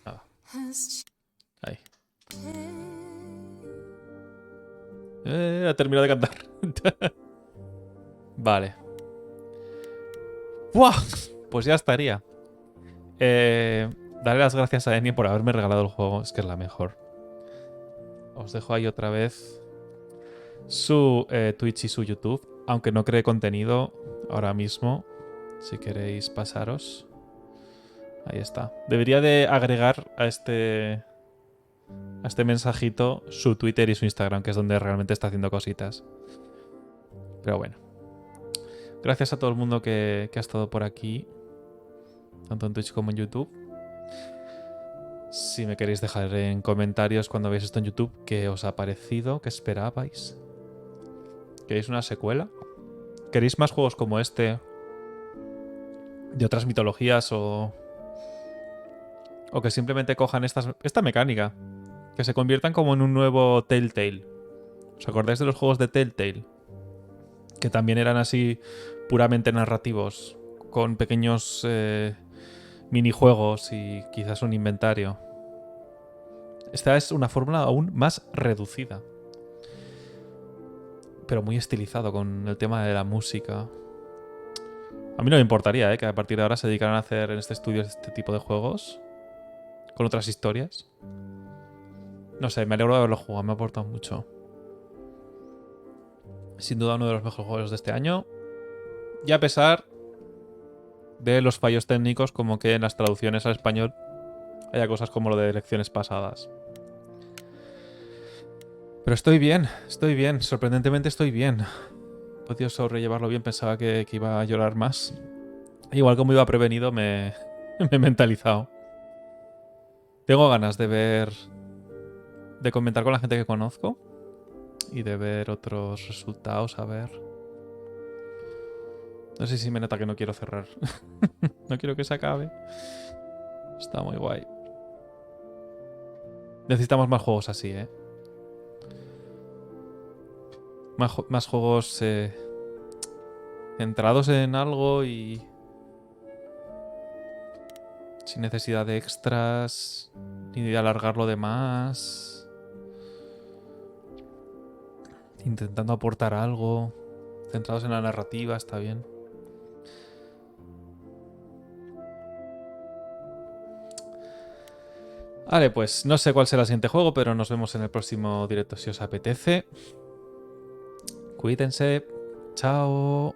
Nada. Ahí. Ha terminado de cantar. Vale. ¡Buah! Pues ya estaría. Darle las gracias a Eni por haberme regalado el juego. Es que es la mejor. Os dejo ahí otra vez su Twitch y su YouTube. Aunque no cree contenido ahora mismo. Si queréis pasaros. Ahí está. Debería de agregar a este mensajito su Twitter y su Instagram, que es donde realmente está haciendo cositas. Pero bueno. Gracias a todo el mundo que ha estado por aquí. tanto en Twitch como en YouTube. Si me queréis dejar en comentarios cuando veáis esto en YouTube, qué os ha parecido, qué esperabais. ¿Queréis una secuela? ¿Queréis más juegos como este? De otras mitologías o que simplemente cojan esta mecánica. Que se conviertan como en un nuevo Telltale. ¿Os acordáis de los juegos de Telltale? Que también eran así puramente narrativos. Con pequeños minijuegos y quizás un inventario. Esta es una fórmula aún más reducida. Pero muy estilizado con el tema de la música. A mí no me importaría, que a partir de ahora se dedicaran a hacer en este estudio este tipo de juegos. Con otras historias. No sé, me alegro de haberlo jugado, me ha aportado mucho. Sin duda uno de los mejores juegos de este año. Y a pesar de los fallos técnicos, como que en las traducciones al español haya cosas como lo de elecciones pasadas. Pero estoy bien, sorprendentemente estoy bien. He podido sobrellevarlo bien, pensaba que iba a llorar más. Igual como iba prevenido, me he mentalizado. Tengo ganas de ver... de comentar con la gente que conozco. Y de ver otros resultados, a ver. No sé si me nota que no quiero cerrar. No quiero que se acabe. Está muy guay. Necesitamos más juegos así, ¿eh? Más juegos centrados en algo y... sin necesidad de extras, ni de alargarlo de más. Intentando aportar algo. Centrados en la narrativa, está bien. Vale, pues no sé cuál será el siguiente juego, pero nos vemos en el próximo directo si os apetece. Cuídense. Chao.